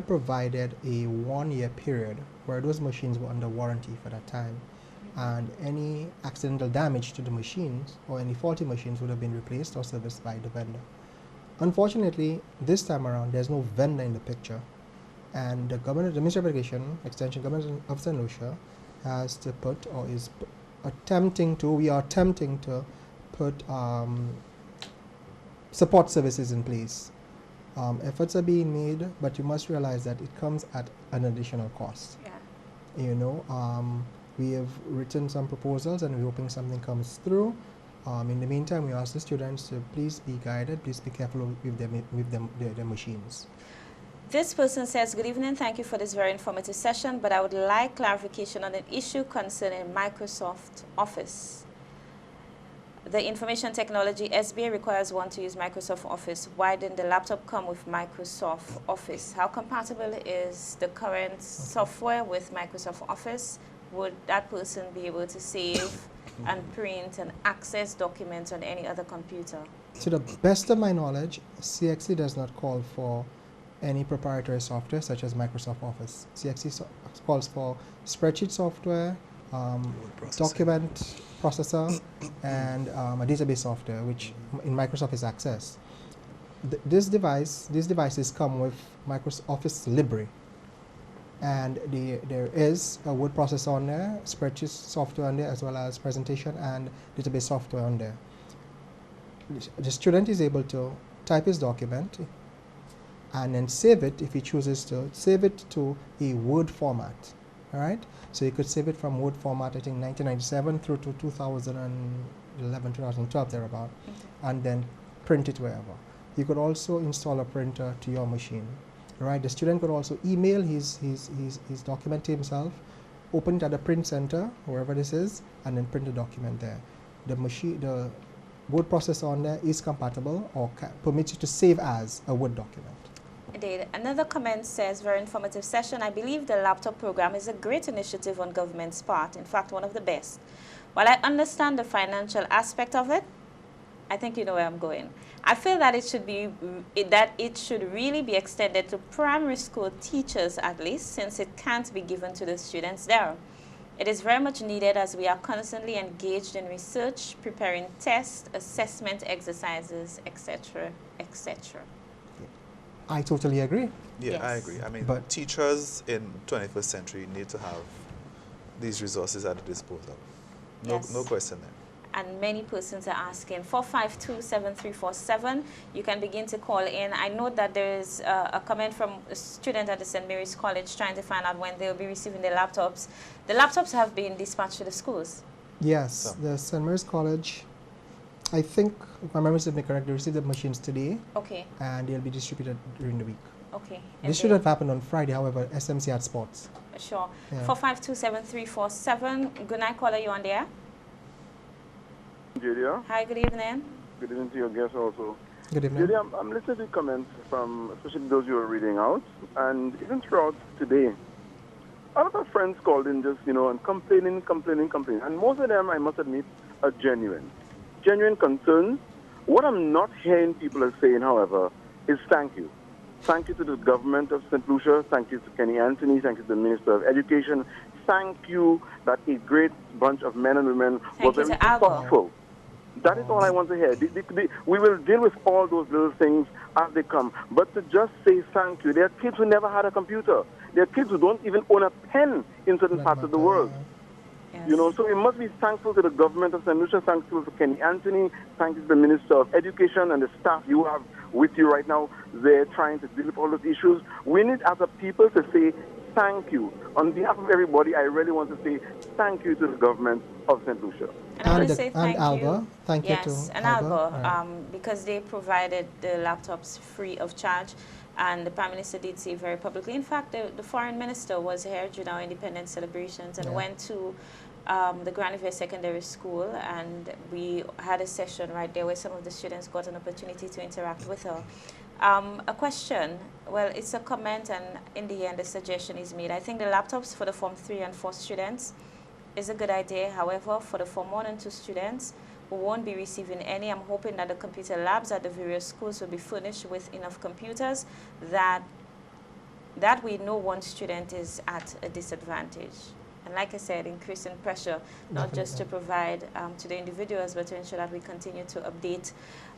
provided a 1-year period where those machines were under warranty for that time. And any accidental damage to the machines or any faulty machines would have been replaced or serviced by the vendor. Unfortunately, this time around, there's no vendor in the picture, and the Ministry of Education, Extension Government of St. Lucia, has to put, or is attempting to put support services in place. Efforts are being made, but you must realize that it comes at an additional cost. Yeah. You know, we have written some proposals and we're hoping something comes through. In the meantime, we ask the students to please be guided, please be careful with their machines. This person says, good evening, thank you for this very informative session, but I would like clarification on an issue concerning Microsoft Office. The information technology SBA requires one to use Microsoft Office. Why didn't the laptop come with Microsoft Office? How compatible is the current software with Microsoft Office? Would that person be able to save and print and access documents on any other computer? To the best of my knowledge, CXC does not call for any proprietary software such as Microsoft Office. CXC calls for spreadsheet software, document processor, and a database software, which in Microsoft is Access. These devices come with Microsoft Office Library. And there is a word processor on there, spreadsheet software on there, as well as presentation and database software on there. The student is able to type his document and then save it, if he chooses to, save it to a Word format. All right? So you could save it from Word format, I think 1997 through to 2011, 2012, thereabout, and then print it wherever. You could also install a printer to your machine. Right, the student could also email his document to himself, open it at the print center, wherever this is, and then print the document there. The word processor on there is compatible or permits you to save as a Word document. Indeed. Another comment says, very informative session. I believe the laptop program is a great initiative on government's part, in fact, one of the best. While I understand the financial aspect of it, I think you know where I'm going. I feel that it should really be extended to primary school teachers at least, since it can't be given to the students there. It is very much needed as we are constantly engaged in research, preparing tests, assessment exercises, etc., etc. I totally agree. Yeah, Yes. I agree. I mean, But teachers in 21st century need to have these resources at their disposal. No, Yes. no question there. And many persons are asking. 452-7347, you can begin to call in. I know that there is a comment from a student at the St. Mary's College trying to find out when they'll be receiving their laptops. The laptops have been dispatched to the schools. Yes, So. the St. Mary's College, I think, if my memory serves me correct, they received the machines today, Okay, and they'll be distributed during the week. okay. This should have happened on Friday, however, SMC had sports. Sure. Yeah. 452-7347. Good night, caller, you on there? Julia, Hi, good evening. good evening to your guests also. Good evening. Julia, I'm listening to comments from, especially those you were reading out, and even throughout today, a lot of friends called in just, and complaining. And most of them, I must admit, are genuine concerns. What I'm not hearing people are saying, however, is thank you. Thank you to the government of St. Lucia. Thank you to Kenny Anthony. Thank you to the Minister of Education. Thank you that a great bunch of men and women Thank were you very to Alba. thoughtful. That is all I want to hear. We will deal with all those little things as they come. But to just say thank you. There are kids who never had a computer. There are kids who don't even own a pen in certain Black parts of the Matter, world. Yes. You know, so we must be thankful to the government of St. Lucia, thankful to Kenny Anthony, thankful to the Minister of Education and the staff you have with you right now. They're trying to deal with all those issues. We need as a people to say thank you. On behalf of everybody, I really want to say thank you to the government of St. Lucia. And I want to say thank Alba, you. thank you Yes, to and Alba. Alba, because they provided the laptops free of charge, and the Prime Minister did say very publicly. In fact, the Foreign Minister was here during our independence celebrations and went to the Granville Secondary School, and we had a session right there where some of the students got an opportunity to interact with her. A question, well, it's a comment, and in the end, a suggestion is made. I think the laptops for the Form 3 and 4 students is a good idea. However, for the Form 1 and 2 students who won't be receiving any, I'm hoping that the computer labs at the various schools will be furnished with enough computers that way no one student is at a disadvantage. And like I said, increasing pressure, not just to provide to the individuals, but to ensure that we continue to update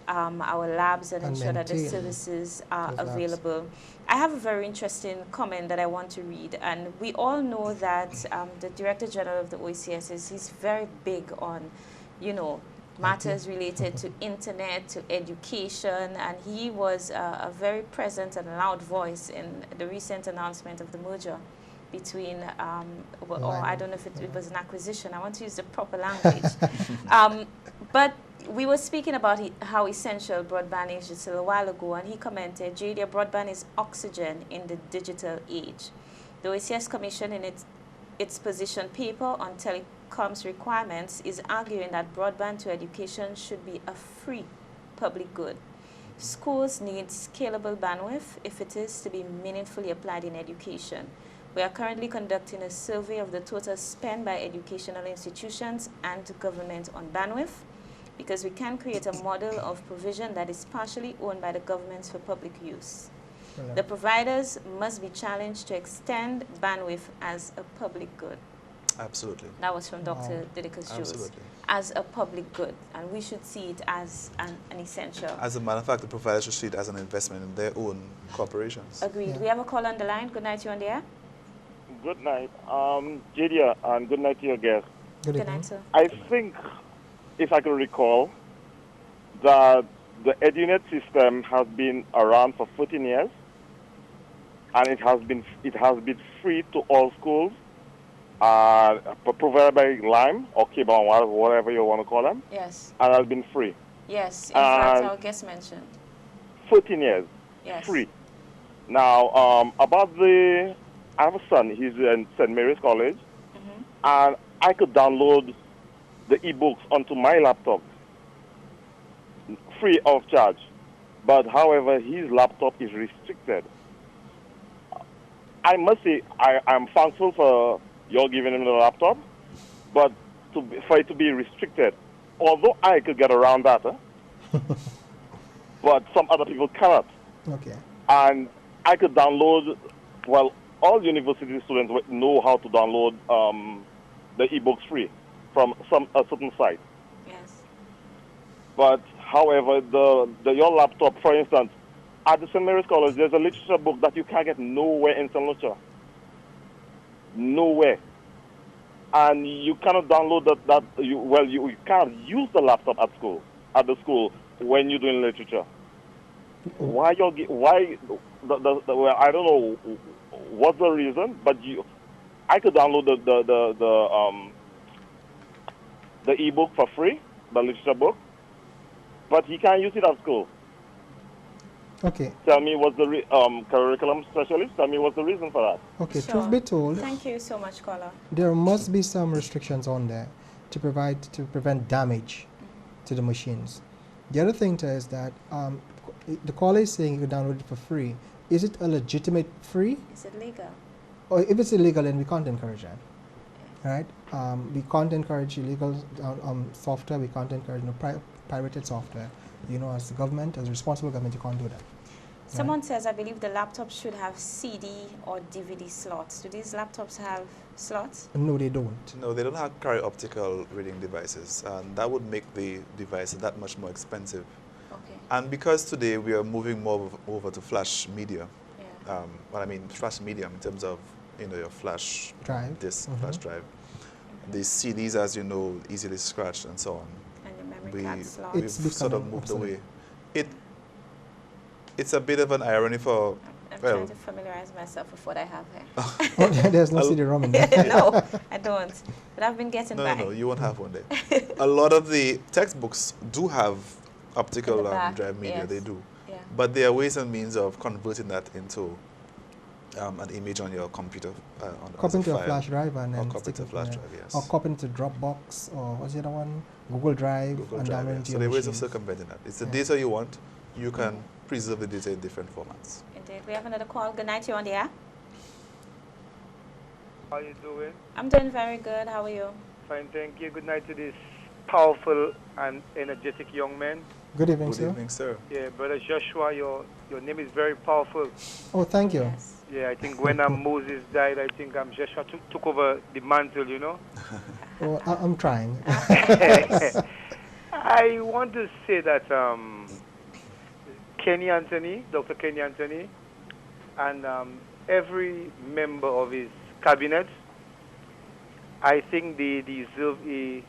our labs and ensure that the services are available. I have a very interesting comment that I want to read, and we all know that the Director General of the OECS he's very big on, you know, matters related to internet, to education, and he was a very present and loud voice in the recent announcement of the merger between, or I don't know if it was an acquisition. I want to use the proper language. But we were speaking about how essential broadband is just a while ago, and he commented, JD, broadband is oxygen in the digital age. The OECS Commission, in its position paper on telecoms requirements, is arguing that broadband to education should be a free public good. Schools need scalable bandwidth if it is to be meaningfully applied in education. We are currently conducting a survey of the total spend by educational institutions and government on bandwidth, because we can create a model of provision that is partially owned by the governments for public use. The providers must be challenged to extend bandwidth as a public good. Absolutely. That was from Dr. Didicus Jones. Absolutely. As a public good, and we should see it as an essential. As a matter of fact, the providers should see it as an investment in their own corporations. Agreed. Yeah. We have a call on the line. Good night, you on the air. Good night. JD, and good night to your guest. Good night, sir. I think, if I can recall, that the EduNet system has been around for 14 years, and it has been free to all schools, provided by Lime or Cable, whatever you want to call them. Yes. And has been free. Yes. In fact, our guest mentioned. 14 years. Yes. Free. Now, about I have a son. He's in St. Mary's College, and I could download the e-books onto my laptop free of charge. But however, his laptop is restricted. I must say I'm thankful for your giving him the laptop, but for it to be restricted, although I could get around that, but some other people cannot. Okay. And I could download, well, all university students know how to download the e-books free from a certain site. Yes. But however, your laptop, for instance, at the St. Mary's College, there's a literature book that you can't get nowhere in St. Lucia. Nowhere. And you cannot download you can't use the laptop at the school when you're doing literature. Well, I don't know what's the reason, but I could download the e-book for free, the literature book, but he can't use it at school. Okay. Tell me what's the curriculum specialist. Tell me what's the reason for that. Okay. Sure. Truth be told, Thank you so much, caller. there must be some restrictions on there to prevent damage to the machines. The other thing is that the caller is saying you can download it for free. Is it a legitimate free? Is it legal? Or if it's illegal, then we can't encourage that. Right? We can't encourage illegal software. We can't encourage pirated software. You know, as the government, as a responsible government, you can't do that. Someone says, I believe the laptops should have CD or DVD slots. Do these laptops have slots? No, they don't. No, they don't have carry optical reading devices, and that would make the devices that much more expensive. Okay. And because today we are moving more over to flash media, Yeah. what I mean flash medium in terms of your flash Drive. disk, Mhm. flash drive. The CDs, as you know, easily scratched and so on. And the memory We card slot. It's we've sort of becoming moved obsolete. away. It's a bit of an irony for I'm well, trying to familiarize myself with what I have here. Oh, there's no I'll- CD-ROM in there. No, I don't. But I've been getting by. no, you won't have one day. A lot of the textbooks do have optical In the back, drive media, yes. they do. Yeah. But there are ways and means of converting that into an image on your computer. Copy into a file. flash drive and Or then copy stick to it flash in there. drive, yes. Or copy into Dropbox, or what's the other one? Google Drive, Google and Drive, download yes. into So your there are ways of machine. circumventing that. It's the Yeah. data you want. You can preserve the data in different formats. Indeed. We have another call. Good night, you're on the air. How you doing? I'm doing very good. How are you? Fine, thank you. Good night to this powerful and energetic young man. Good evening, Good sir. evening, sir. Yeah, brother Joshua, your name is very powerful. Oh, thank you. Yes. Yeah, I think when Moses died, I think Joshua took over the mantle, you know. Oh, I'm trying. I want to say that Kenny Anthony, Dr. Kenny Anthony, and every member of his cabinet, I think they deserve a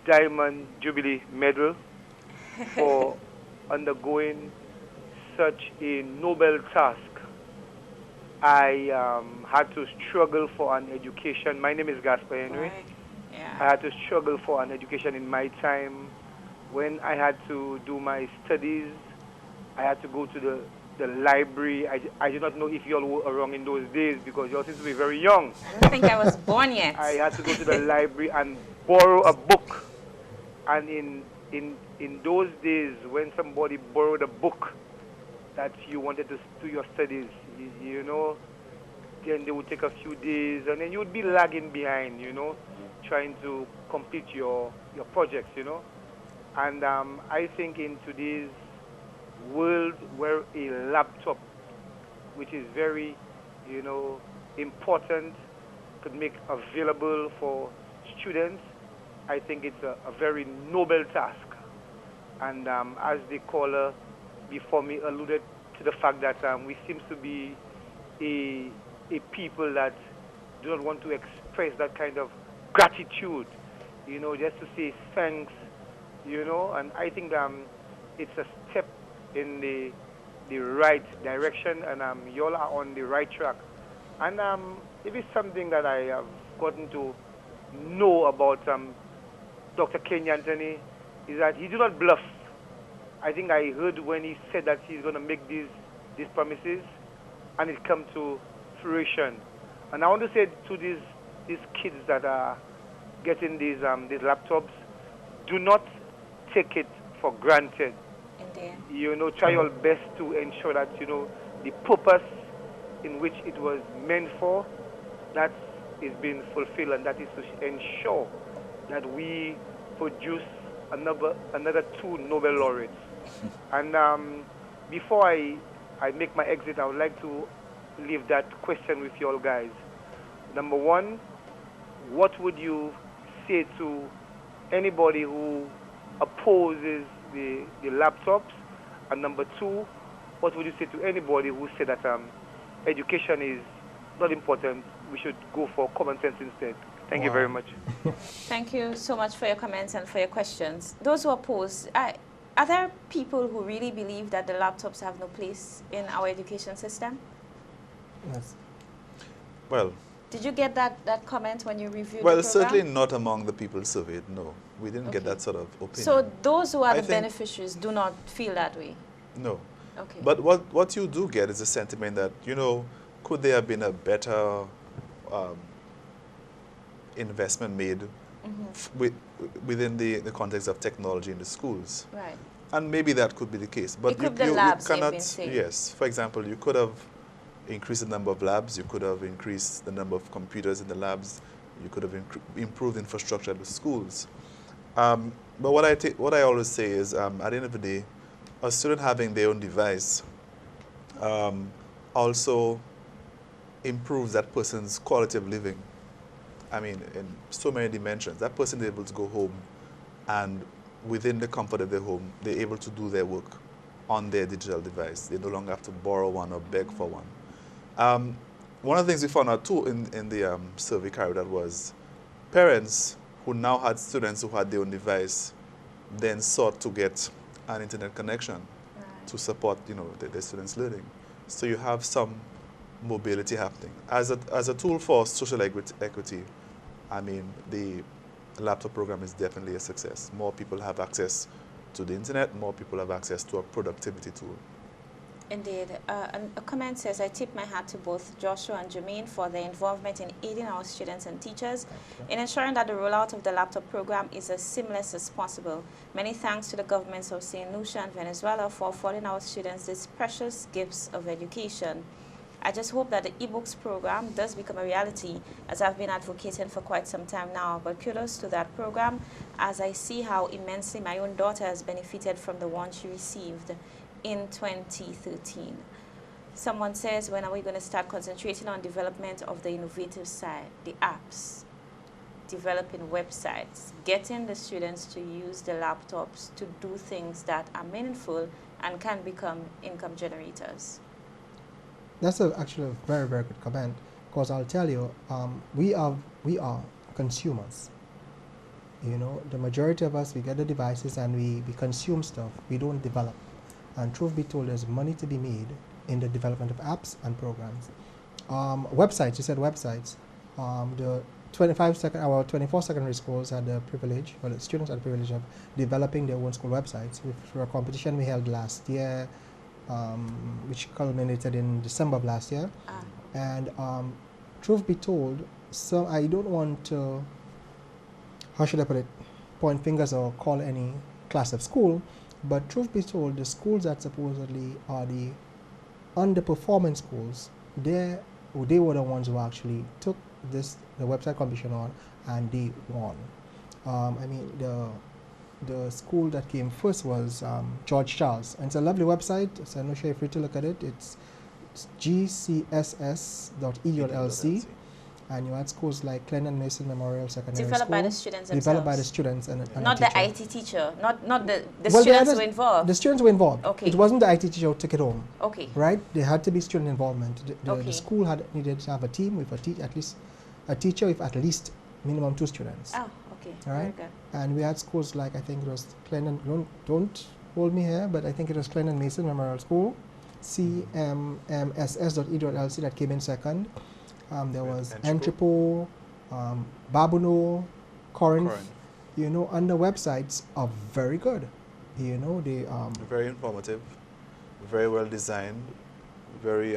Diamond Jubilee medal for undergoing such a noble task. I had to struggle for an education. My name is Gaspar Henry. Right. I Yeah. had to struggle for an education in my time. When I had to do my studies, I had to go to the library. I do not know if you all were around in those days because you all seem to be very young. I don't think I was born yet. I had to go to the library and borrow a book. And in those days, when somebody borrowed a book that you wanted to do your studies, you know, then they would take a few days, and then you would be lagging behind, you know, trying to complete your projects, you know. And I think in today's world where a laptop, which is very, you know, important, could make available for students, I think it's a very noble task. And as the caller before me alluded to the fact that we seem to be a people that do not want to express that kind of gratitude, you know, just to say thanks, you know, and I think it's a step in the right direction, and you all are on the right track. And it is something that I have gotten to know about Dr. Kenny Anthony, is that he do not bluff. I think I heard when he said that he's going to make these promises, and it come to fruition. And I want to say to these kids that are getting these laptops, do not take it for granted. Indeed. You know, try your best to ensure that, you know, the purpose in which it was meant for, that is being fulfilled, and that is to ensure that we produce another 2 Nobel laureates. And before I make my exit, I would like to leave that question with you all guys. Number 1, what would you say to anybody who opposes the laptops? And number 2, what would you say to anybody who said that education is not important, we should go for common sense instead? Thank you very much. Thank you so much for your comments and for your questions. Those who oppose, are there people who really believe that the laptops have no place in our education system? Yes. Well, Did you get that comment when you reviewed well, the program? certainly not among the people surveyed. No, we didn't get Okay. that sort of opinion. So those who are I the think- beneficiaries do not feel that way? No. Okay. But what you do get is a sentiment that, you know, could there have been a better investment made within the context of technology in the schools? Right. And maybe that could be the case. But Equip the labs, you've been saying. yes, for example, you could have increased the number of labs, you could have increased the number of computers in the labs, you could have improved infrastructure at the schools. But what I always say is, at the end of the day, a student having their own device also improves that person's quality of living. I mean, in so many dimensions. That person is able to go home, and within the comfort of their home, they're able to do their work. on their digital device. They no longer have to borrow one or beg for one. One of the things we found out too in the survey carried out was parents who now had students who had their own device then sought to get an internet connection to support, their students' learning. So you have some mobility happening. As a tool for social equity, I mean, the laptop program is definitely a success. More people have access to the internet, more people have access to a productivity tool. Indeed. And a comment says, I tip my hat to both Joshua and Jermaine for their involvement in aiding our students and teachers in ensuring that the rollout of the laptop program is as seamless as possible. Many thanks to the governments of St. Lucia and Venezuela for affording our students these precious gifts of education. I just hope that the eBooks program does become a reality, as I've been advocating for quite some time now. But kudos to that program, as I see how immensely my own daughter has benefited from the one she received in 2013. Someone says, when are we going to start concentrating on development of the innovative side, the apps, developing websites, getting the students to use the laptops to do things that are meaningful and can become income generators? That's actually a very, very good comment, because I'll tell you, we are consumers. The majority of us, we get the devices and we consume stuff. We don't develop. And truth be told, there's money to be made in the development of apps and programs. Websites, you said websites. The 24 secondary schools had the privilege, well, the students had the privilege of developing their own school websites. For a competition we held last year, which culminated in December of last year. And truth be told, so I don't want to, how should I put it, point fingers or call any class of school, but truth be told, the schools that supposedly are the underperforming schools, they were the ones who actually took the website competition on, and they won. I mean, the school that came first was George Charles, and it's a lovely website, so I'm not sure if you're to look at it. It's gcss.edu.lc, and you had schools like Clennon Mason Memorial Secondary Developed School. by the students themselves. Developed by the students and not a teacher. the IT teacher, not the Well, students were involved. The students were involved. Okay. It wasn't the IT teacher who took it home. Okay. Right? There had to be student involvement. The Okay. school needed to have a team with at least a teacher with at least minimum 2 students. Oh, okay. All right? Very good. And we had schools like, I think it was Clennon, don't hold me here, but I think it was Clennon Mason Memorial School, cmss.edu.lc that came in second. There was Entrepot, Babuno, Corinth. And the websites are very good. They very informative, very well designed, very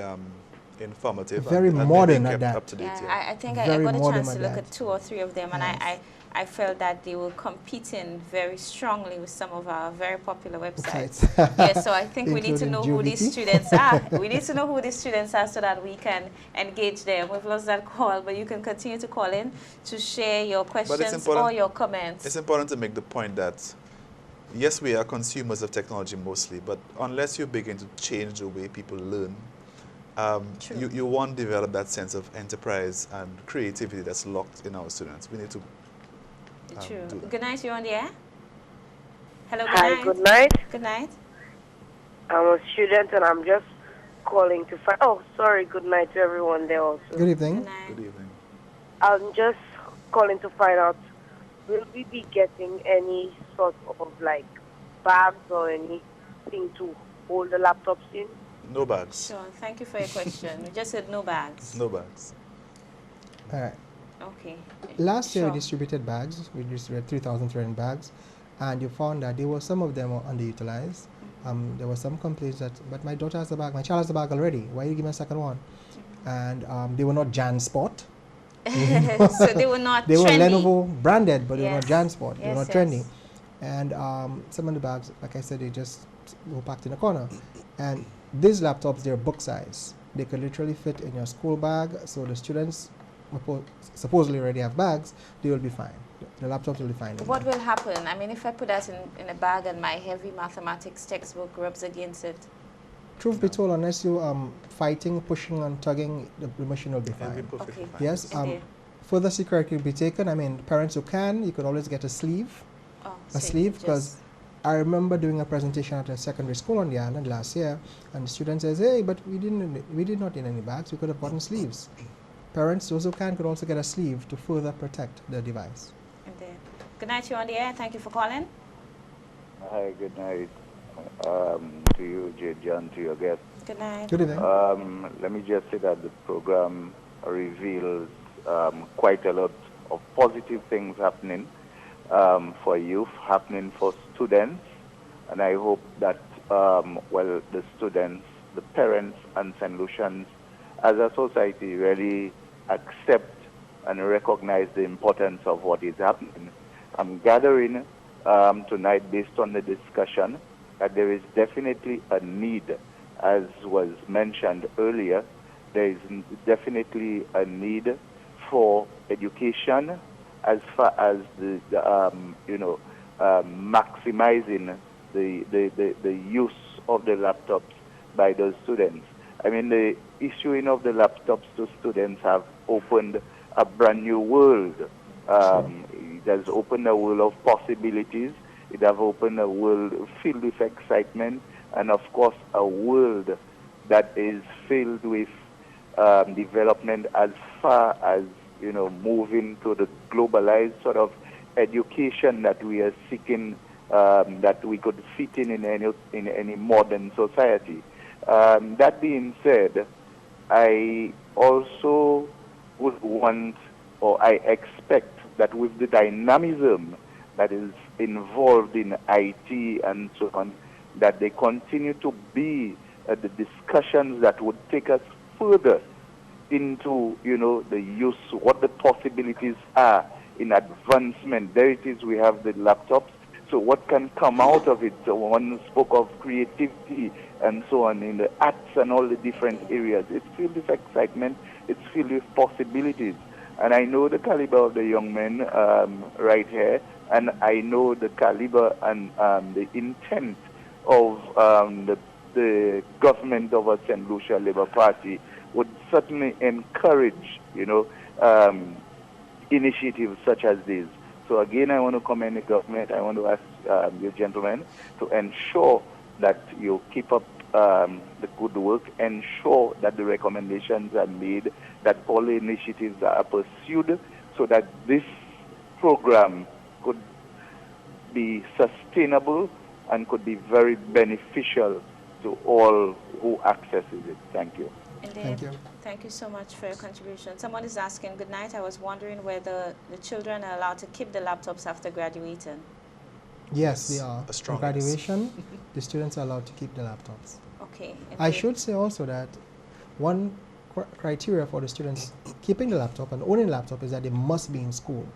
informative, very and modern kept at that. up to date. Yeah, I think I Very got a modern chance to at look that. at 2 or 3 of them, and Yes. I felt that they were competing very strongly with some of our very popular websites. Websites. Yes, so I think we need to Including know who these Juvity. students are. We need to know who these students are so that we can engage them. We've lost that call, but you can continue to call in to share your questions important- or your comments. It's important to make the point that, yes, we are consumers of technology mostly, but unless you begin to change the way people learn, True. you won't develop that sense of enterprise and creativity that's locked in our students. We need to True. do that. Good night, you're on the air. Hello, good Hi, night. good night. Good night. I'm a student and I'm just calling to find. Oh, sorry, good night to everyone there also. Good evening. Good night. Good evening. I'm just calling to find out, will we be getting any sort of like bags or anything to hold the laptops in? No bags. Sure, thank you for your question. We just said no bags. No bags. All right. Okay. Last year we Sure. distributed bags. We distributed 3,300 bags, and you found that some of them were underutilized. There were some complaints that, but my daughter has a bag, my child has a bag already. Why you give me a second one? And they were not JanSpot. So they were not They were trendy. Lenovo branded, but they were not Yes. JanSpot. They Yes, were not yes. trendy. And some of the bags, like I said, they just were packed in a corner. And these laptops, they're book size. They could literally fit in your school bag. So the students supposedly already have bags, they will be fine. The laptops will be fine. What will happen? I mean, if I put that in a bag and my heavy mathematics textbook rubs against it, Truth be told, unless you fighting, pushing, and tugging, the machine will be It'll be fine. perfectly Okay. fine. Yes. Indeed. Further security will be taken. I mean, parents who can, you could always get a sleeve. oh, A so sleeve, you because just- I remember doing a presentation at a secondary school on the island last year, and the student says, "Hey, but we did not need any bags. We could have gotten sleeves." Parents, those who can, could also get a sleeve to further protect the device. Indeed. Good night, you're on the air. Thank you for calling. Hi, good night to you, John, to your guest. Good night. Good evening. Let me just say that the program reveals quite a lot of positive things happening for youth, happening for students, and I hope that, well, the students, the parents, and St. Lucians as a society really accept and recognize the importance of what is happening. I'm gathering tonight, based on the discussion, that there is definitely a need, as was mentioned earlier, there is definitely a need for education as far as maximizing the use of the laptops by those students. I mean, the issuing of the laptops to students have opened a brand new world. It has opened a world of possibilities. It has opened a world filled with excitement, and of course, a world that is filled with development as far as, moving to the globalized sort of education that we are seeking, that we could fit in any modern society. That being said, I also would want, or I expect that with the dynamism that is involved in IT and so on, that they continue to be the discussions that would take us further into, the use, what the possibilities are in advancement. There it is, we have the laptops. So what can come out of it? So one spoke of creativity and so on in the arts and all the different areas. It's filled with excitement. It's filled with possibilities. And I know the caliber of the young men right here, and I know the caliber and the intent of the government of a St. Lucia Labour Party would certainly encourage, initiatives such as these. So again, I want to commend the government. I want to ask you gentlemen to ensure that you keep up the good work, ensure that the recommendations are made, that all the initiatives are pursued, so that this program could be sustainable and could be very beneficial to all who accesses it. Thank you. Indeed. Thank you. Thank you so much for your contribution. Someone is asking, good night, I was wondering whether the children are allowed to keep the laptops after graduating. Yes, they are. A strong For graduation, the students are allowed to keep the laptops. Okay. I indeed. should say also that one criteria for the students keeping the laptop and owning the laptop is that they must be in school.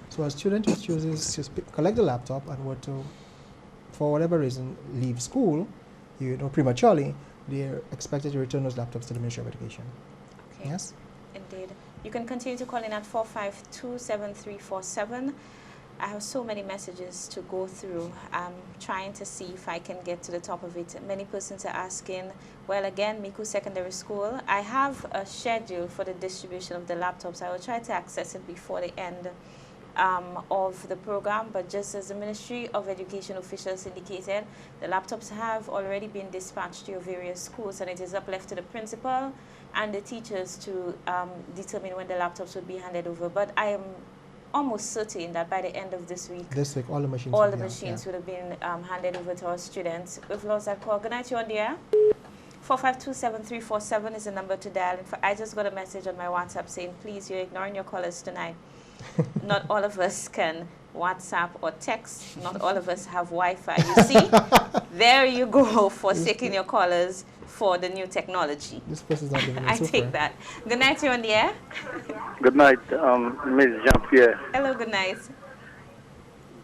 So a student who chooses to collect the laptop and were to, for whatever reason, leave school, prematurely, they're expected to return those laptops to the Ministry of Education. Okay. Yes? Indeed. You can continue to call in at 452-7347. I have so many messages to go through. I'm trying to see if I can get to the top of it. Many persons are asking, well, again, Miku Secondary School, I have a schedule for the distribution of the laptops. I will try to access it before the end of the program, but just as the Ministry of Education officials indicated, the laptops have already been dispatched to your various schools, and it is up left to the principal and the teachers to determine when the laptops would be handed over. But I am almost certain that by the end of this week, All the machines all will the be out, machines yeah. would have been handed over to our students. We've lost that call. Good night, you on the air. 452-7347 is the number to dial. I just got a message on my WhatsApp saying, please, you're ignoring your callers tonight. Not all of us can WhatsApp or text. Not all of us have Wi-Fi. You see, there you go, forsaking your callers for the new technology. This person is not living in I super. take that. Good night, you're on the air. Good night, Ms. Jean-Pierre. Hello, good night.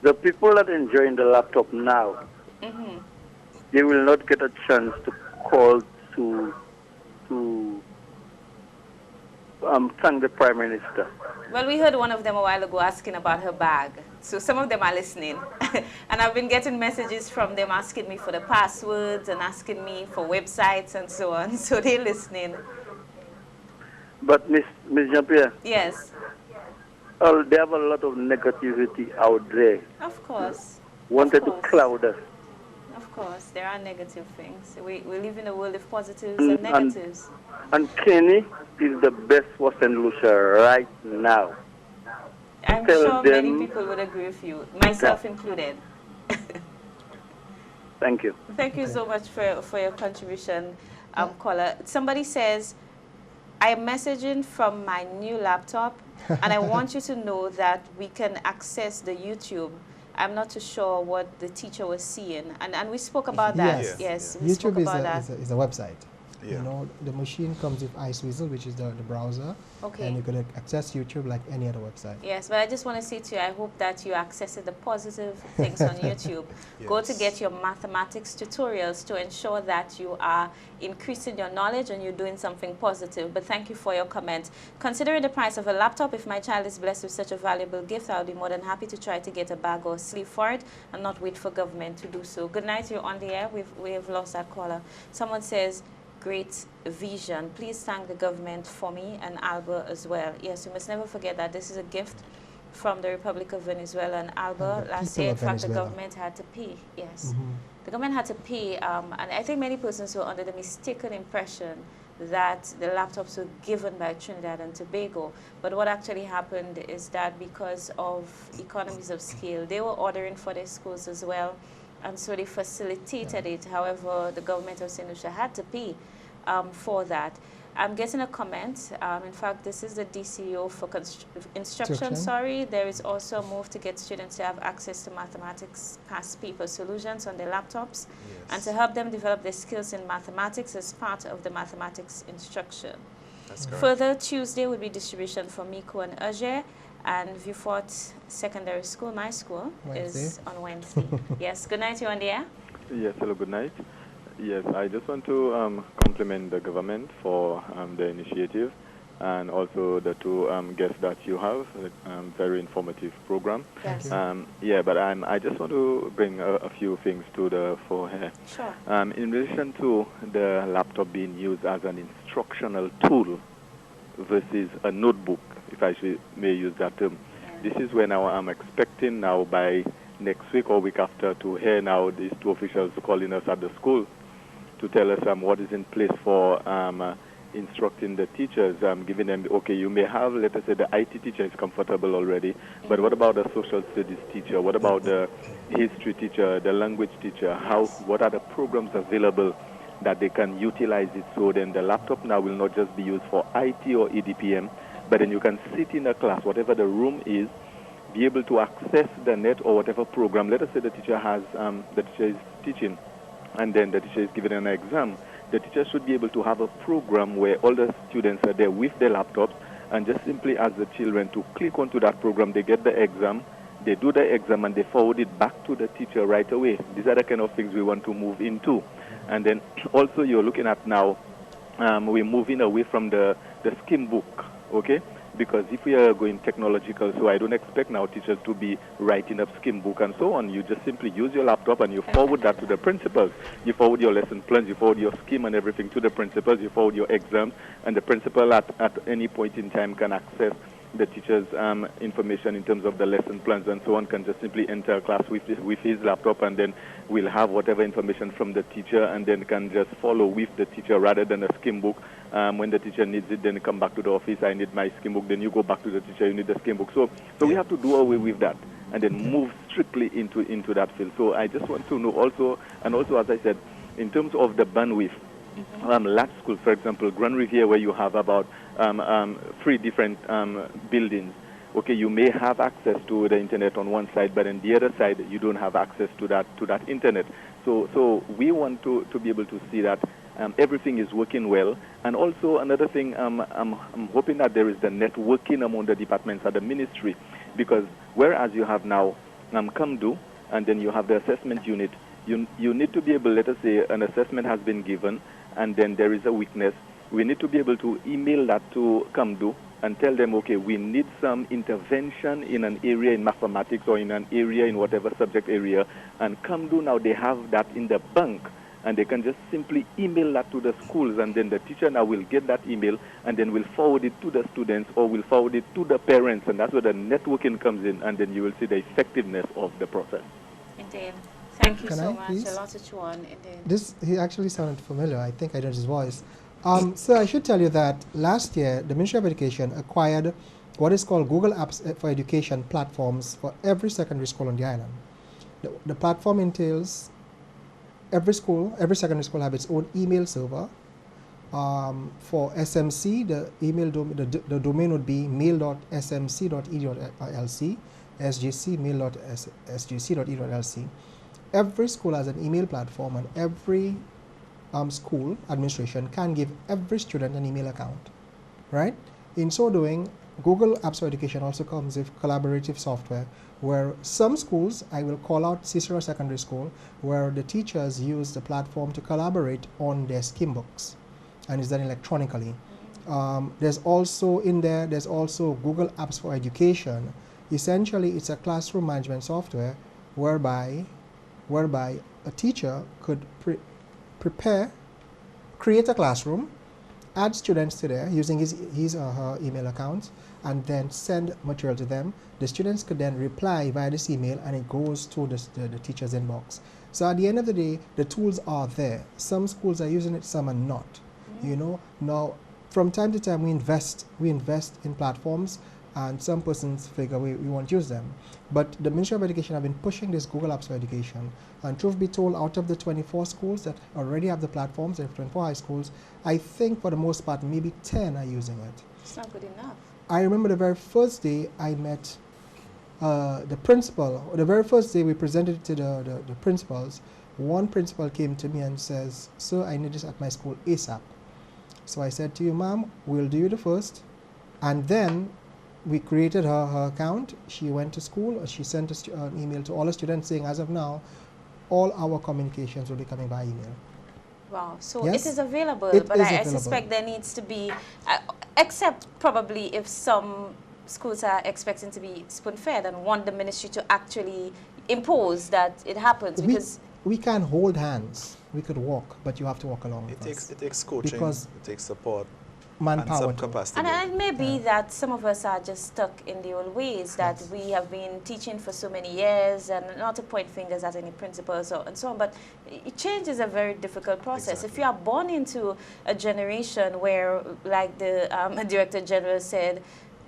The people that are enjoying the laptop now, they will not get a chance to call to thank the Prime Minister. Well, we heard one of them a while ago asking about her bag. So some of them are listening. And I've been getting messages from them asking me for the passwords and asking me for websites and so on. So they're listening. But Ms. Jean-Pierre, Yes, they have a lot of negativity out there. of course. Wanted to course. cloud us. Of course, there are negative things. We live in a world of positives and negatives. And Kenny is the best for St. Lucia right now. I'm Tell sure many them- people would agree with you, myself included. Thank you. Thank you so much for your contribution, caller. Somebody says, I am messaging from my new laptop, and I want you to know that we can access the YouTube. I'm not too sure what the teacher was seeing. And we spoke about that. Yes. Yes, we spoke YouTube about that. is a website. Yeah. You know, the machine comes with iSweasel, which is the browser, Okay. and you can access YouTube like any other website. Yes, but I just want to say to you, I hope that you access the positive things on YouTube. Go to Yes. get your mathematics tutorials to ensure that you are increasing your knowledge and you're doing something positive. But thank you for your comment. Considering the price of a laptop, if my child is blessed with such a valuable gift, I'll be more than happy to try to get a bag or sleeve for it and not wait for government to do so. Good night, you're on the air. We have lost that caller. Someone says, great vision. Please thank the government for me and Alba as well. Yes, we must never forget that this is a gift from the Republic of Venezuela and Alba. the Last people year, in of fact, the Venezuela. government had to pay. Yes. Mhm. The government had to pay, and I think many persons were under the mistaken impression that the laptops were given by Trinidad and Tobago. But what actually happened is that because of economies of scale, they were ordering for their schools as well, and so they facilitated it. However, the government of St. Lucia had to pay for that. I'm getting a comment. In fact, this is the DCO for instruction. Sorry, there is also a move to get students to have access to mathematics past paper solutions on their laptops, and to help them develop their skills in mathematics as part of the mathematics instruction. That's correct. Further, Tuesday would be distribution for Miko and Ajay, and Viewfort Secondary School, my school, is on Wednesday. Yes, good night, you're on the air. Yes, hello, good night. Yes, I just want to compliment the government for the initiative and also the two guests that you have, very informative program. Yes. Yeah, but I just want to bring a few things to the fore here. Sure. In relation to the laptop being used as an instructional tool versus a notebook, if I may use that term. This is when I'm expecting now by next week or week after to hear now these two officials calling us at the school to tell us what is in place for instructing the teachers, giving them, okay, you may have, let us say, the IT teacher is comfortable already, but what about the social studies teacher? What about the history teacher, the language teacher? What are the programs available that they can utilize it so then the laptop now will not just be used for IT or EDPM, but then you can sit in a class, whatever the room is, be able to access the net or whatever program. Let us say the teacher is teaching, and then the teacher is giving an exam. The teacher should be able to have a program where all the students are there with their laptops and just simply ask the children to click onto that program. They get the exam, they do the exam, and they forward it back to the teacher right away. These are the kind of things we want to move into. And then also you're looking at now, we're moving away from the scheme book, okay? Because if we are going technological, so I don't expect now teachers to be writing up scheme book and so on. You just simply use your laptop and you forward that to the principals. You forward your lesson plans, you forward your scheme and everything to the principals, you forward your exams, and the principal at any point in time can access the teacher's information in terms of the lesson plans and so on, can just simply enter a class with his laptop, and then we'll have whatever information from the teacher and then can just follow with the teacher rather than a scheme book. When the teacher needs it, then come back to the office, I need my scheme book, then you go back to the teacher, you need the scheme book. So we have to do away with that and then move strictly into that field. So I just want to know also, and also as I said, in terms of the bandwidth, Lat School, for example, Grand Riviere, where you have about 3 different buildings. Okay, you may have access to the internet on one side, but on the other side, you don't have access to that internet. So we want to be able to see that everything is working well. And also another thing, I'm hoping that there is the networking among the departments at the ministry, because whereas you have now CAMDU, and then you have the assessment unit, you need to be able, let us say, an assessment has been given, and then there is a weakness. We need to be able to email that to CAMDU and tell them, okay, we need some intervention in an area in mathematics or in an area in whatever subject area. And CAMDU now, they have that in the bank, and they can just simply email that to the schools, and then the teacher now will get that email and then will forward it to the students or will forward it to the parents, and that's where the networking comes in, and then you will see the effectiveness of the process. Indeed. Thank you Can so I, much. please? A lot to chew on, indeed. He actually sounded familiar. I think I know his voice. So I should tell you that last year, the Ministry of Education acquired what is called Google Apps for Education platforms for every secondary school on the island. The platform entails every secondary school have its own email server. For SMC, the domain would be mail.smc.edu.lc, SGC mail.sgc.edu.lc. Every school has an email platform, and every school administration can give every student an email account, right? In so doing, Google Apps for Education also comes with collaborative software where some schools, I will call out Cicero Secondary School, where the teachers use the platform to collaborate on their scheme books, and it's done electronically. There's also Google Apps for Education. Essentially, it's a classroom management software whereby a teacher could create a classroom, add students to there using his or her email account, and then send material to them. The students could then reply via this email, and it goes to the teacher's inbox. So at the end of the day, the tools are there. Some schools are using it, some are not. You know, now from time to time we invest in platforms, and some persons figure we won't use them. But the Ministry of Education have been pushing this Google Apps for Education, and truth be told, out of the 24 schools that already have the platforms, there are 24 high schools, I think for the most part maybe 10 are using it. It's not good enough. I remember the very first day I met the principal, or the very first day we presented it to the principals, one principal came to me and says, "Sir, I need this at my school ASAP." So I said to you, "Ma'am, we'll do you the first," and then we created her account. She went to school. She sent an email to all the students saying, as of now, all our communications will be coming by email. Wow, so Yes, it is available, it but is I available. suspect there needs to be, except probably if some schools are expecting to be spoon-fed and want the ministry to actually impose that it happens, because we can hold hands. We could walk, but you have to walk along with us. It takes coaching, because it takes support, manpower and some capacity. And it may be that some of us are just stuck in the old ways, that we have been teaching for so many years, and not to point fingers at any principals and so on, but change is a very difficult process. Exactly. If you are born into a generation where, like the Director General said,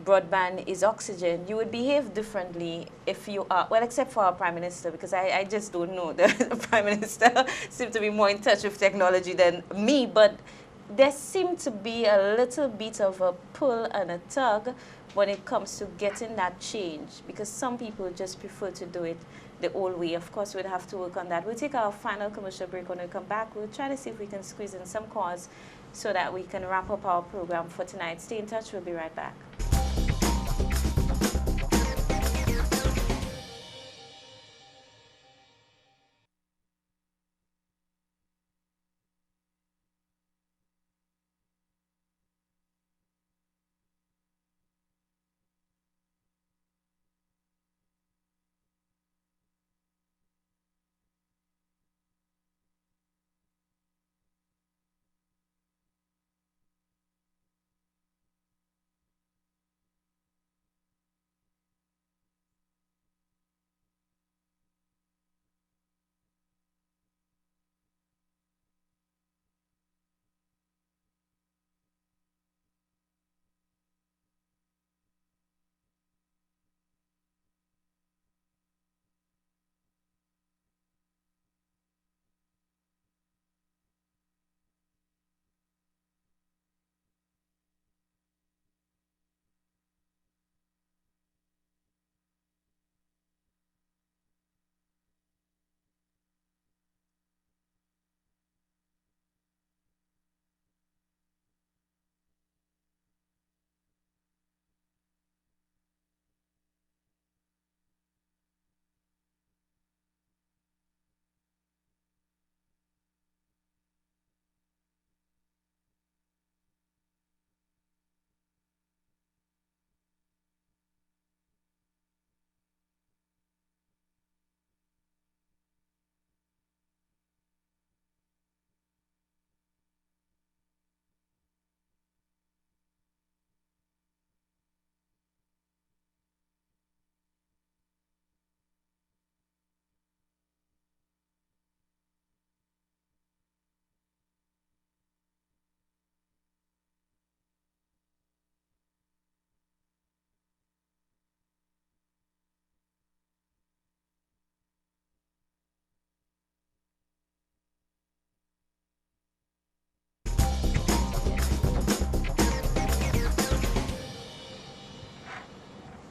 broadband is oxygen, you would behave differently if you are, well, except for our Prime Minister, because I just don't know. The Prime Minister seems to be more in touch with technology than me, but there seemed to be a little bit of a pull and a tug when it comes to getting that change, because some people just prefer to do it the old way. Of course, we'd have to work on that. We'll take our final commercial break. When we come back, we'll try to see if we can squeeze in some calls so that we can wrap up our program for tonight. Stay in touch. We'll be right back.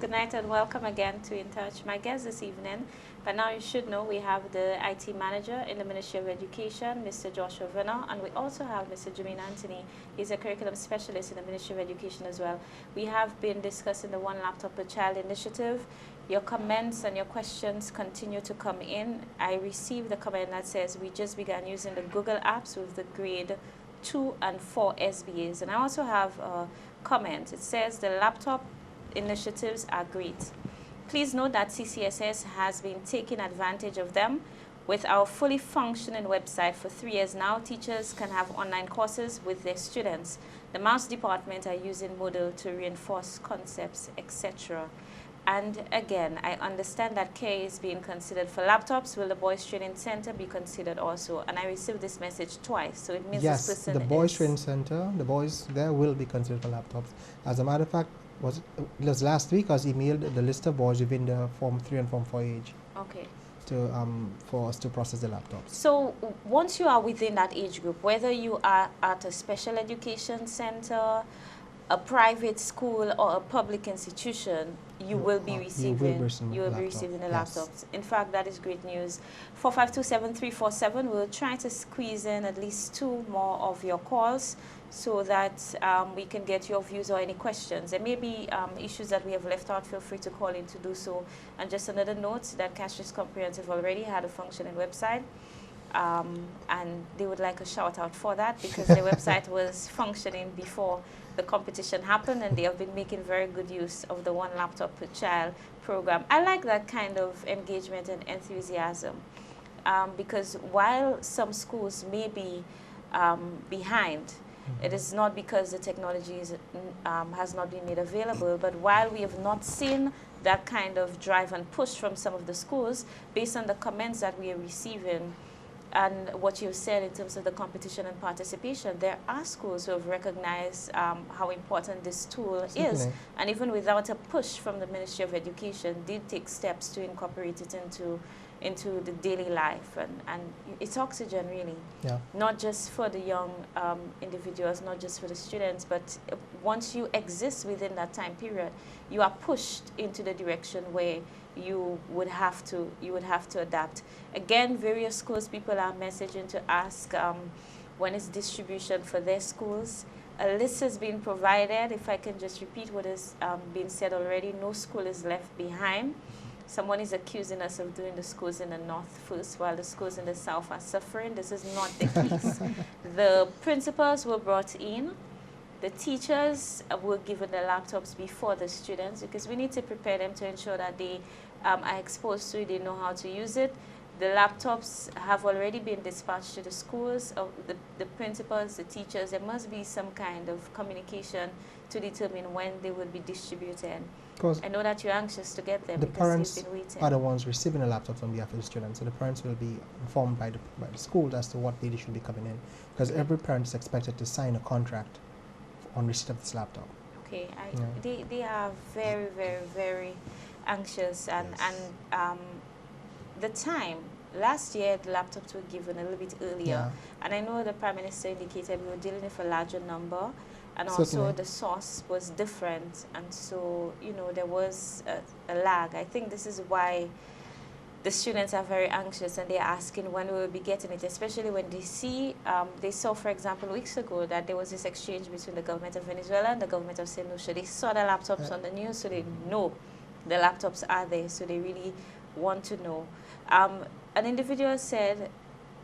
Good night and welcome again to In Touch. My guest this evening, by now you should know, we have the IT manager in the Ministry of Education, Mr. Joshua Venner, and we also have Mr. Jermaine Anthony. He's a curriculum specialist in the Ministry of Education as well. We have been discussing the One Laptop Per Child initiative. Your comments and your questions continue to come in. I received a comment that says we just began using the Google apps with the grade 2 and 4 SBAs. And I also have a comment. It says the laptop initiatives are great. Please note that CCSS has been taking advantage of them. With our fully functioning website for 3 years now, teachers can have online courses with their students. The Maths department are using Moodle to reinforce concepts, etc. And again, I understand that care is being considered for laptops. Will the Boys Training Center be considered also? And I received this message twice, so it means yes, this person the Boys Training Center, the boys there will be considered for laptops. As a matter of fact, it was last week I was emailed the list of boys within the Form 3 and Form 4 age. Okay. For us to process the laptops. So once you are within that age group, whether you are at a special education center, a private school, or a public institution, you will be receiving the laptops. In fact, that is great news. 4527347, we'll try to squeeze in at least 2 more of your calls so that we can get your views or any questions. There may be issues that we have left out. Feel free to call in to do so. And just another note that Castries Comprehensive already had a functioning website. And they would like a shout out for that because their website was functioning before the competition happened, and they have been making very good use of the One Laptop Per Child program. I like that kind of engagement and enthusiasm because while some schools may be behind, it is not because the technology has not been made available, but while we have not seen that kind of drive and push from some of the schools, based on the comments that we are receiving, and what you said in terms of the competition and participation, there are schools who have recognized how important this tool is, and even without a push from the Ministry of Education, did take steps to incorporate it into the daily life, and it's oxygen really, not just for the young individuals, not just for the students, but once you exist within that time period, you are pushed into the direction where you would have to adapt. Again, various schools, people are messaging to ask when is distribution for their schools. A list has been provided. If I can just repeat what has been said already, no school is left behind. Someone is accusing us of doing the schools in the north first while the schools in the south are suffering. This is not the case. The principals were brought in. The teachers were given the laptops before the students because we need to prepare them to ensure that they are exposed to it, they know how to use it. The laptops have already been dispatched to the schools, the principals, the teachers. There must be some kind of communication to determine when they will be distributed. I know that you're anxious to get them the because parents you've been waiting. Are the ones receiving the laptops on behalf of the students, so the parents will be informed by the school as to what day they should be coming in, because every parent is expected to sign a contract on receipt of this laptop. Okay, they are very, very, very anxious, and the time. Last year, the laptops were given a little bit earlier, and I know the Prime Minister indicated we were dealing with a larger number, and also the source was different, and so, you know, there was a lag. I think this is why the students are very anxious, and they're asking when we will be getting it, especially when they see, they saw, for example, weeks ago that there was this exchange between the government of Venezuela and the government of St. Lucia. They saw the laptops on the news, so they know the laptops are there, so they really want to know. An individual said,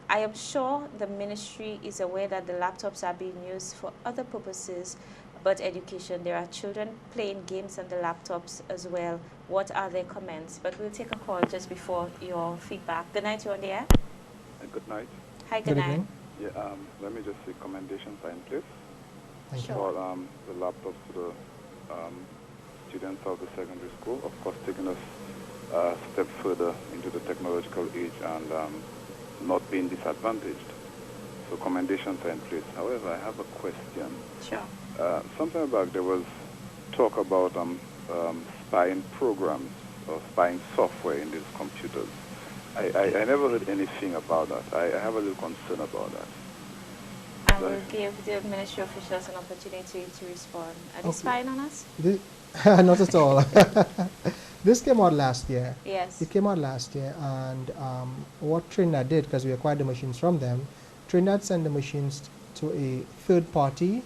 I am sure the ministry is aware that the laptops are being used for other purposes but education. There are children playing games on the laptops as well. What are their comments? But we'll take a call just before your feedback. Good night, you're on the air. Good night. Hi, good night. Yeah, let me just say commendations are in place for the laptops to the students of the secondary school. Of course, taking us a step further into the technological age and not being disadvantaged. So commendations are in place. However, I have a question. Sure. Something about there was talk about spying programs or spying software in these computers. I never heard anything about that. I have a little concern about that. I will give the ministry officials an opportunity to respond. Are they spying on us? Not at all. This came out last year. Yes. It came out last year, and what Trinidad did, because we acquired the machines from them, Trinidad sent the machines to a third party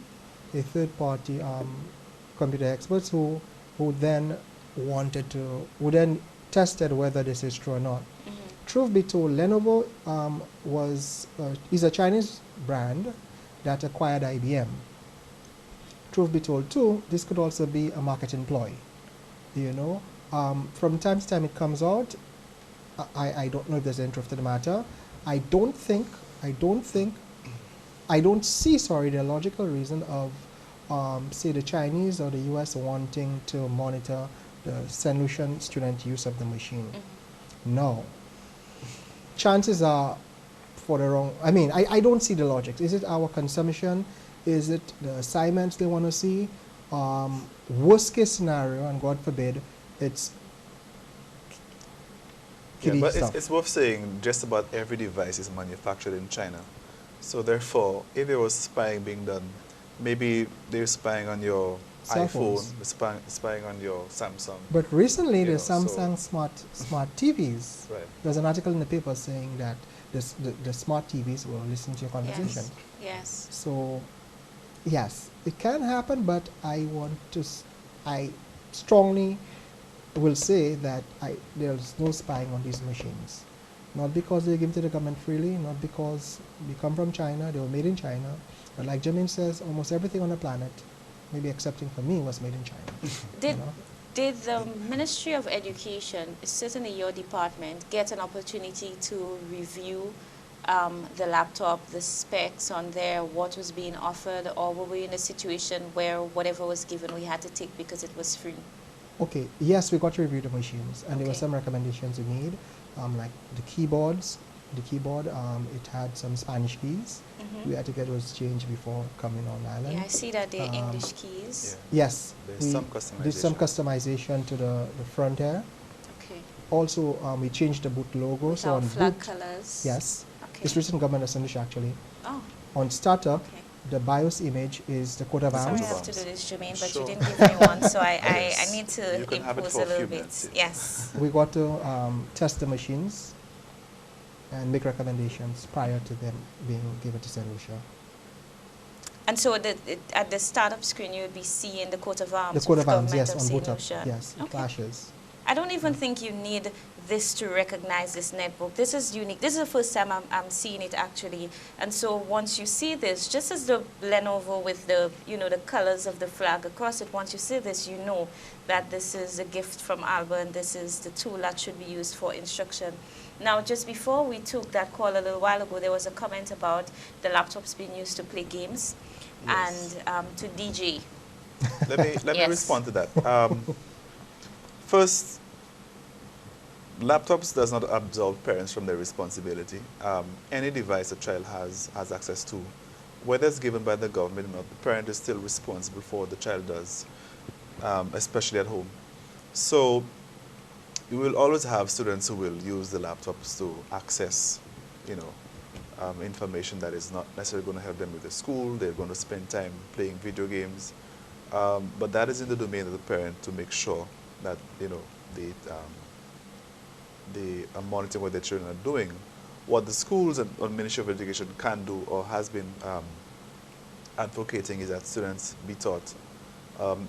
computer experts who then tested whether this is true or not. Truth be told, Lenovo is a Chinese brand that acquired IBM. Truth be told too, this could also be a marketing ploy. You know, from time to time it comes out. I don't know if there's any truth to the matter. I don't see, the logical reason of, say, the Chinese or the US wanting to monitor the St. Lucian student use of the machine. No. Chances are for the wrong, I don't see the logic. Is it our consumption? Is it the assignments they want to see? Worst case scenario, and God forbid, it's kiddie but stuff. it's worth saying just about every device is manufactured in China. So therefore, if there was spying being done, maybe they're spying on your Cell iPhone, phones. spying on your Samsung. But recently, the know, Samsung smart TVs. Right. There's an article in the paper saying that the smart TVs will listen to your conversation. Yes. So, yes, it can happen, but I strongly will say that there's no spying on these machines. Not because they give to the government freely, not because they come from China, they were made in China. But like Jermaine says, almost everything on the planet, maybe excepting for me, was made in China. Did the Ministry of Education, certainly your department, get an opportunity to review the laptop, the specs on there, what was being offered, or were we in a situation where whatever was given we had to take because it was free? Okay, yes, we got to review the machines, and there were some recommendations we made, like the keyboards. The keyboard, it had some Spanish keys. We had to get those changed before coming on island. Yeah, I see that they're English keys. Yeah. Yes, There's some customization. did some customization to the front here. Okay. Also, we changed the boot logo. With so our on flag boot, colors. yes, Okay. it's written Government of St. Lucia actually. Oh. On startup, Okay. the BIOS image is the coat of Sorry, arms. I have to do this, Jermaine, but Sure. you didn't give me one, so I Yes. need to You can have it impose for a a few little bit. minutes, Yes. We got to test the machines and make recommendations prior to them being given to St. Lucia. And so at the startup screen, you would be seeing the coat of arms. The coat with of arms, Government yes, of on St. boot up. Lucia. Yes, it Okay. flashes. I don't even think you need this to recognize this netbook. This is unique. This is the first time I'm seeing it actually. And so once you see this, just as the Lenovo with the, the colors of the flag across it, once you see this, you know that this is a gift from Alba and this is the tool that should be used for instruction. Now, just before we took that call a little while ago, there was a comment about the laptops being used to play games Yes. and to DJ. Let me Yes. respond to that. First, laptops does not absolve parents from their responsibility. Any device a child has access to, whether it's given by the government or not, the parent is still responsible for what the child does, especially at home. So you will always have students who will use the laptops to access, information that is not necessarily going to help them with the school. They're going to spend time playing video games. But that is in the domain of the parent to make sure that, they are monitoring what their children are doing. What the schools and Ministry of Education can do or has been advocating is that students be taught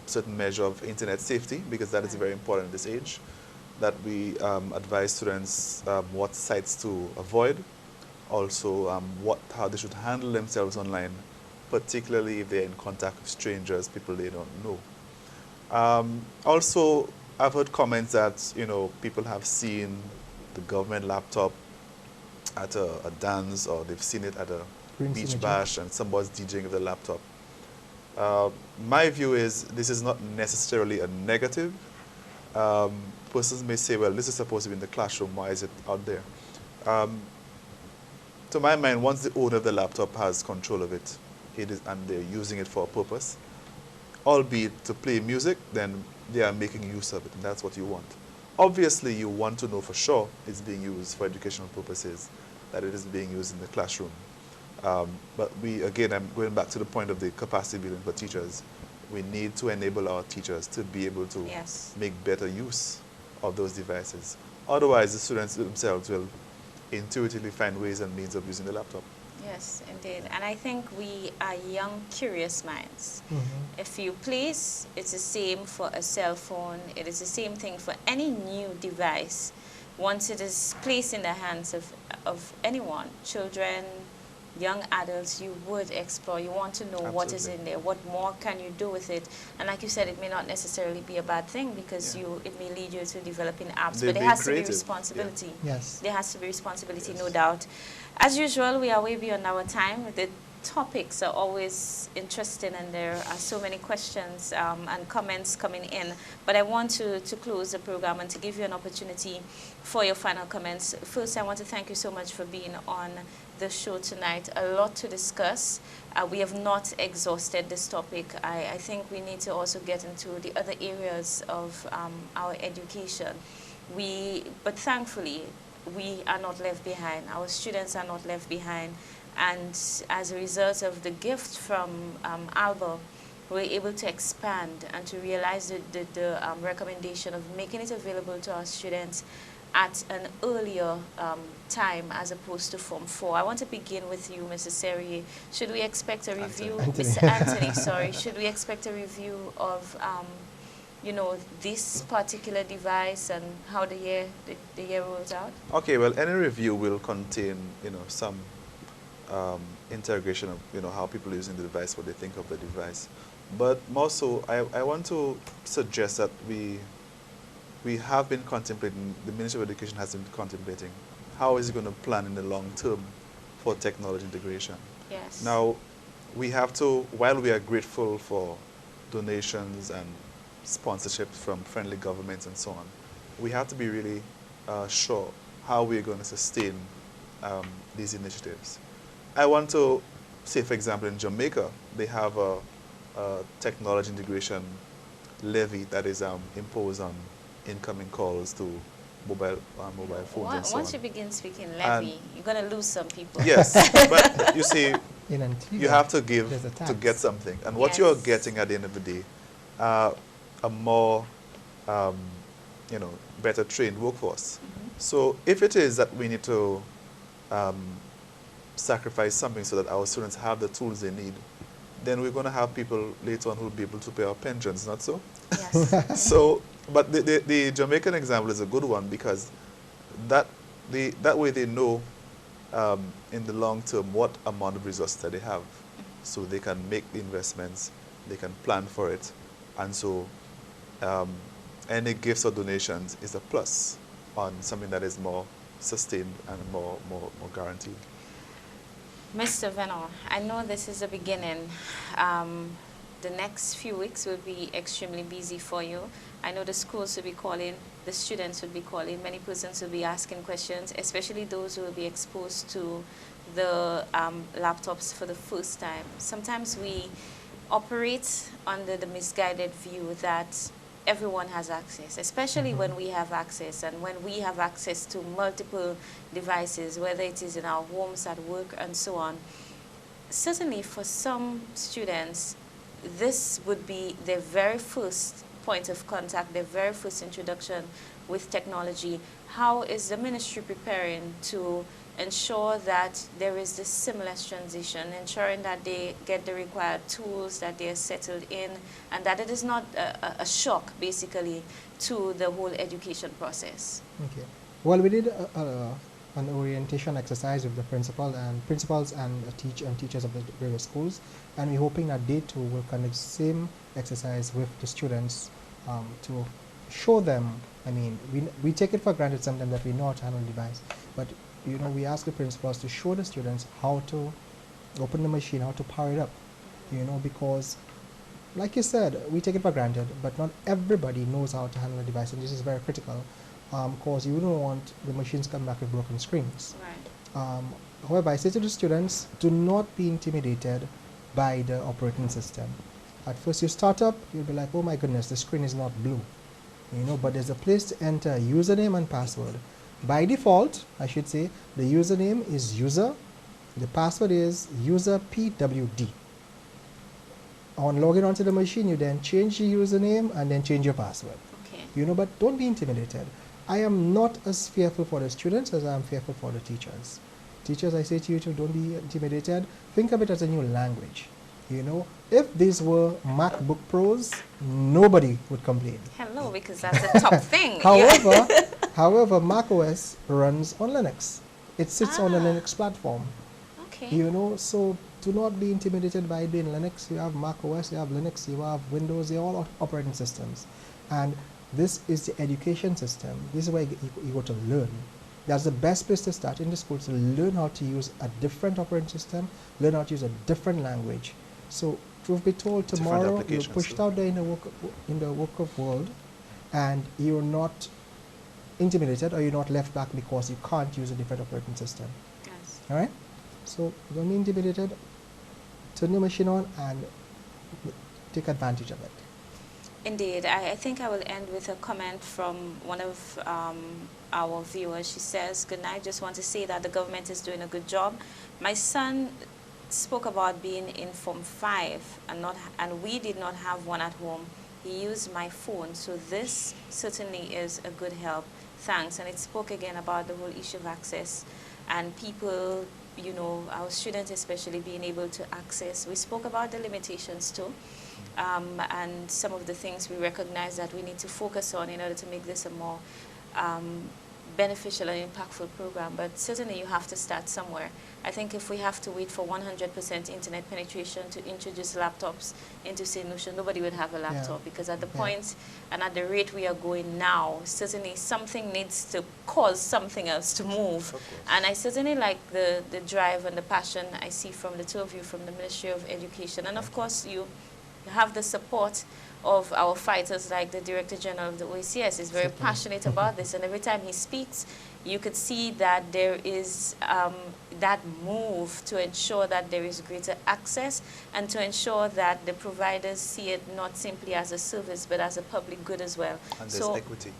certain measure of internet safety, because that is very important at this age, that we advise students what sites to avoid, also how they should handle themselves online, particularly if they're in contact with strangers, people they don't know. Also, I've heard comments that, people have seen the government laptop at a dance, or they've seen it at a Green beach synergy. bash and somebody's DJing with the laptop. My view is this is not necessarily a negative. Persons may say, well, this is supposed to be in the classroom, why is it out there? To my mind, once the owner of the laptop has control of it, and they're using it for a purpose, albeit to play music, then they are making use of it, and that's what you want. Obviously, you want to know for sure it's being used for educational purposes, that it is being used in the classroom. But again, I'm going back to the point of the capacity building for teachers. We need to enable our teachers to be able to make better use of those devices. Otherwise, the students themselves will intuitively find ways and means of using the laptop. Yes, indeed. And I think we are young, curious minds. If you please, it's the same for a cell phone. It is the same thing for any new device. Once it is placed in the hands of anyone, children, young adults, you would explore. You want to know what is in there, what more can you do with it. And like you said, it may not necessarily be a bad thing because it may lead you to developing apps, but there has to be responsibility. Yes. There has to be responsibility, no doubt. As usual, we are way beyond our time. The topics are always interesting and there are so many questions and comments coming in. But I want to close the program and to give you an opportunity for your final comments. First, I want to thank you so much for being on the show tonight. A lot to discuss. We have not exhausted this topic. I think we need to also get into the other areas of our education. But thankfully, we are not left behind. Our students are not left behind. And as a result of the gift from Alba, we're able to expand and to realize the recommendation of making it available to our students at an earlier time as opposed to Form 4. I want to begin with you, Mr. Serrier. Should we expect a review? Mr. Anthony, sorry. Should we expect a review of you know, this particular device and how the year rolls out? Okay, well, any review will contain, you know, some interrogation of, you know, how people are using the device, what they think of the device. But more so, I want to suggest that we have been contemplating, the Ministry of Education has been contemplating, how is it going to plan in the long term for technology integration? Yes. Now, we have to, while we are grateful for donations and sponsorships from friendly governments and so on, we have to be really sure how we're going to sustain these initiatives. I want to say, for example, in Jamaica, they have a technology integration levy that is imposed on incoming calls to mobile phones and so on. Once you begin speaking levy, you're going to lose some people. Yes, but you see, you have to give to get something. And what you're getting at the end of the day, a more, you know, better trained workforce. So if it is that we need to sacrifice something so that our students have the tools they need, then we're going to have people later on who will be able to pay our pensions, not so? Yes. So, but the Jamaican example is a good one because that way they know in the long term what amount of resources that they have. So they can make the investments, they can plan for it, and so any gifts or donations is a plus on something that is more sustained and more guaranteed. Mr. Venor, I know this is a beginning. The next few weeks will be extremely busy for you. I know the schools will be calling, the students will be calling, many persons will be asking questions, especially those who will be exposed to the laptops for the first time. Sometimes we operate under the misguided view that everyone has access, especially when we have access and when we have access to multiple devices, whether it is in our homes, at work, and so on. Certainly for some students, this would be their very first point of contact, their very first introduction with technology. How is the ministry preparing to ensure that there is this seamless transition, ensuring that they get the required tools, that they are settled in, and that it is not a shock, basically, to the whole education process? Okay. Well, we did an orientation exercise with the principals and teachers of the various schools, and we're hoping that they too will conduct the same exercise with the students to show them. I mean, we take it for granted sometimes that we know how to handle the device, but you know, we ask the principals to show the students how to open the machine, how to power it up, you know, because like you said, we take it for granted, but not everybody knows how to handle the device, and this is very critical, because you don't want the machines come back with broken screens. Right. However, I say to the students, do not be intimidated by the operating system. At first you start up, you'll be like, oh my goodness, the screen is not blue, you know, but there's a place to enter username and password. By default, I should say, the username is user, The password is user PWD. On logging onto the machine, you then change the username and then change your password. Okay. You know, but don't be intimidated. I am not as fearful for the students as I am fearful for the teachers. Teachers, I say to you too, don't be intimidated. Think of it as a new language. You know, if these were MacBook Pros, nobody would complain. Hello, because that's the top thing. However, however, macOS runs on Linux. It sits on the Linux platform. Okay. You know, so do not be intimidated by it being Linux. You have macOS, you have Linux, you have Windows, they're all operating systems. And this is the education system. This is where you go to learn. That's the best place to start in the school, to learn how to use a different operating system, learn how to use a different language. So truth be told, tomorrow you're pushed out there in the work world, and you're not intimidated or you're not left back because you can't use a different operating system. Yes. All right? So don't be intimidated. Turn your machine on and take advantage of it. Indeed. I think I will end with a comment from one of our viewers. She says, "Good night. Just want to say that the government is doing a good job. My son spoke about being in Form 5 and we did not have one at home. He used my phone, so this certainly is a good help. Thanks." And it spoke again about the whole issue of access and people, you know, our students especially being able to access. We spoke about the limitations too, and some of the things we recognize that we need to focus on in order to make this a more beneficial and impactful program. But certainly you have to start somewhere. I think if we have to wait for 100% internet penetration to introduce laptops into St. Lucia, nobody would have a laptop, because at the point and at the rate we are going now, certainly something needs to cause something else to move. And I certainly like the drive and the passion I see from the two of you from the Ministry of Education. And of course you have the support of our fighters, like the Director General of the OACS is very passionate about this, and every time he speaks, you could see that there is that move to ensure that there is greater access and to ensure that the providers see it not simply as a service but as a public good as well. And there's equity.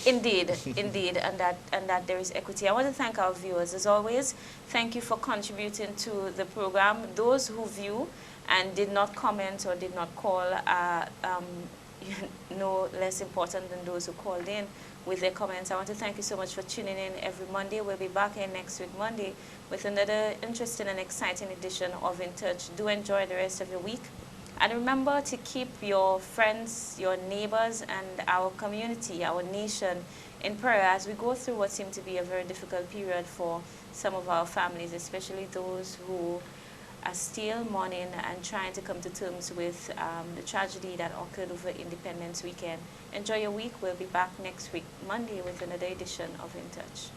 Indeed, indeed, and that there is equity. I want to thank our viewers as always. Thank you for contributing to the program. Those who view and did not comment or did not call are no less important than those who called in with their comments. I want to thank you so much for tuning in every Monday. We'll be back here next week Monday with another interesting and exciting edition of In Touch. Do enjoy the rest of your week. And remember to keep your friends, your neighbors, and our community, our nation in prayer as we go through what seemed to be a very difficult period for some of our families, especially those who are still mourning and trying to come to terms with the tragedy that occurred over Independence Weekend. Enjoy your week. We'll be back next week, Monday, with another edition of In Touch.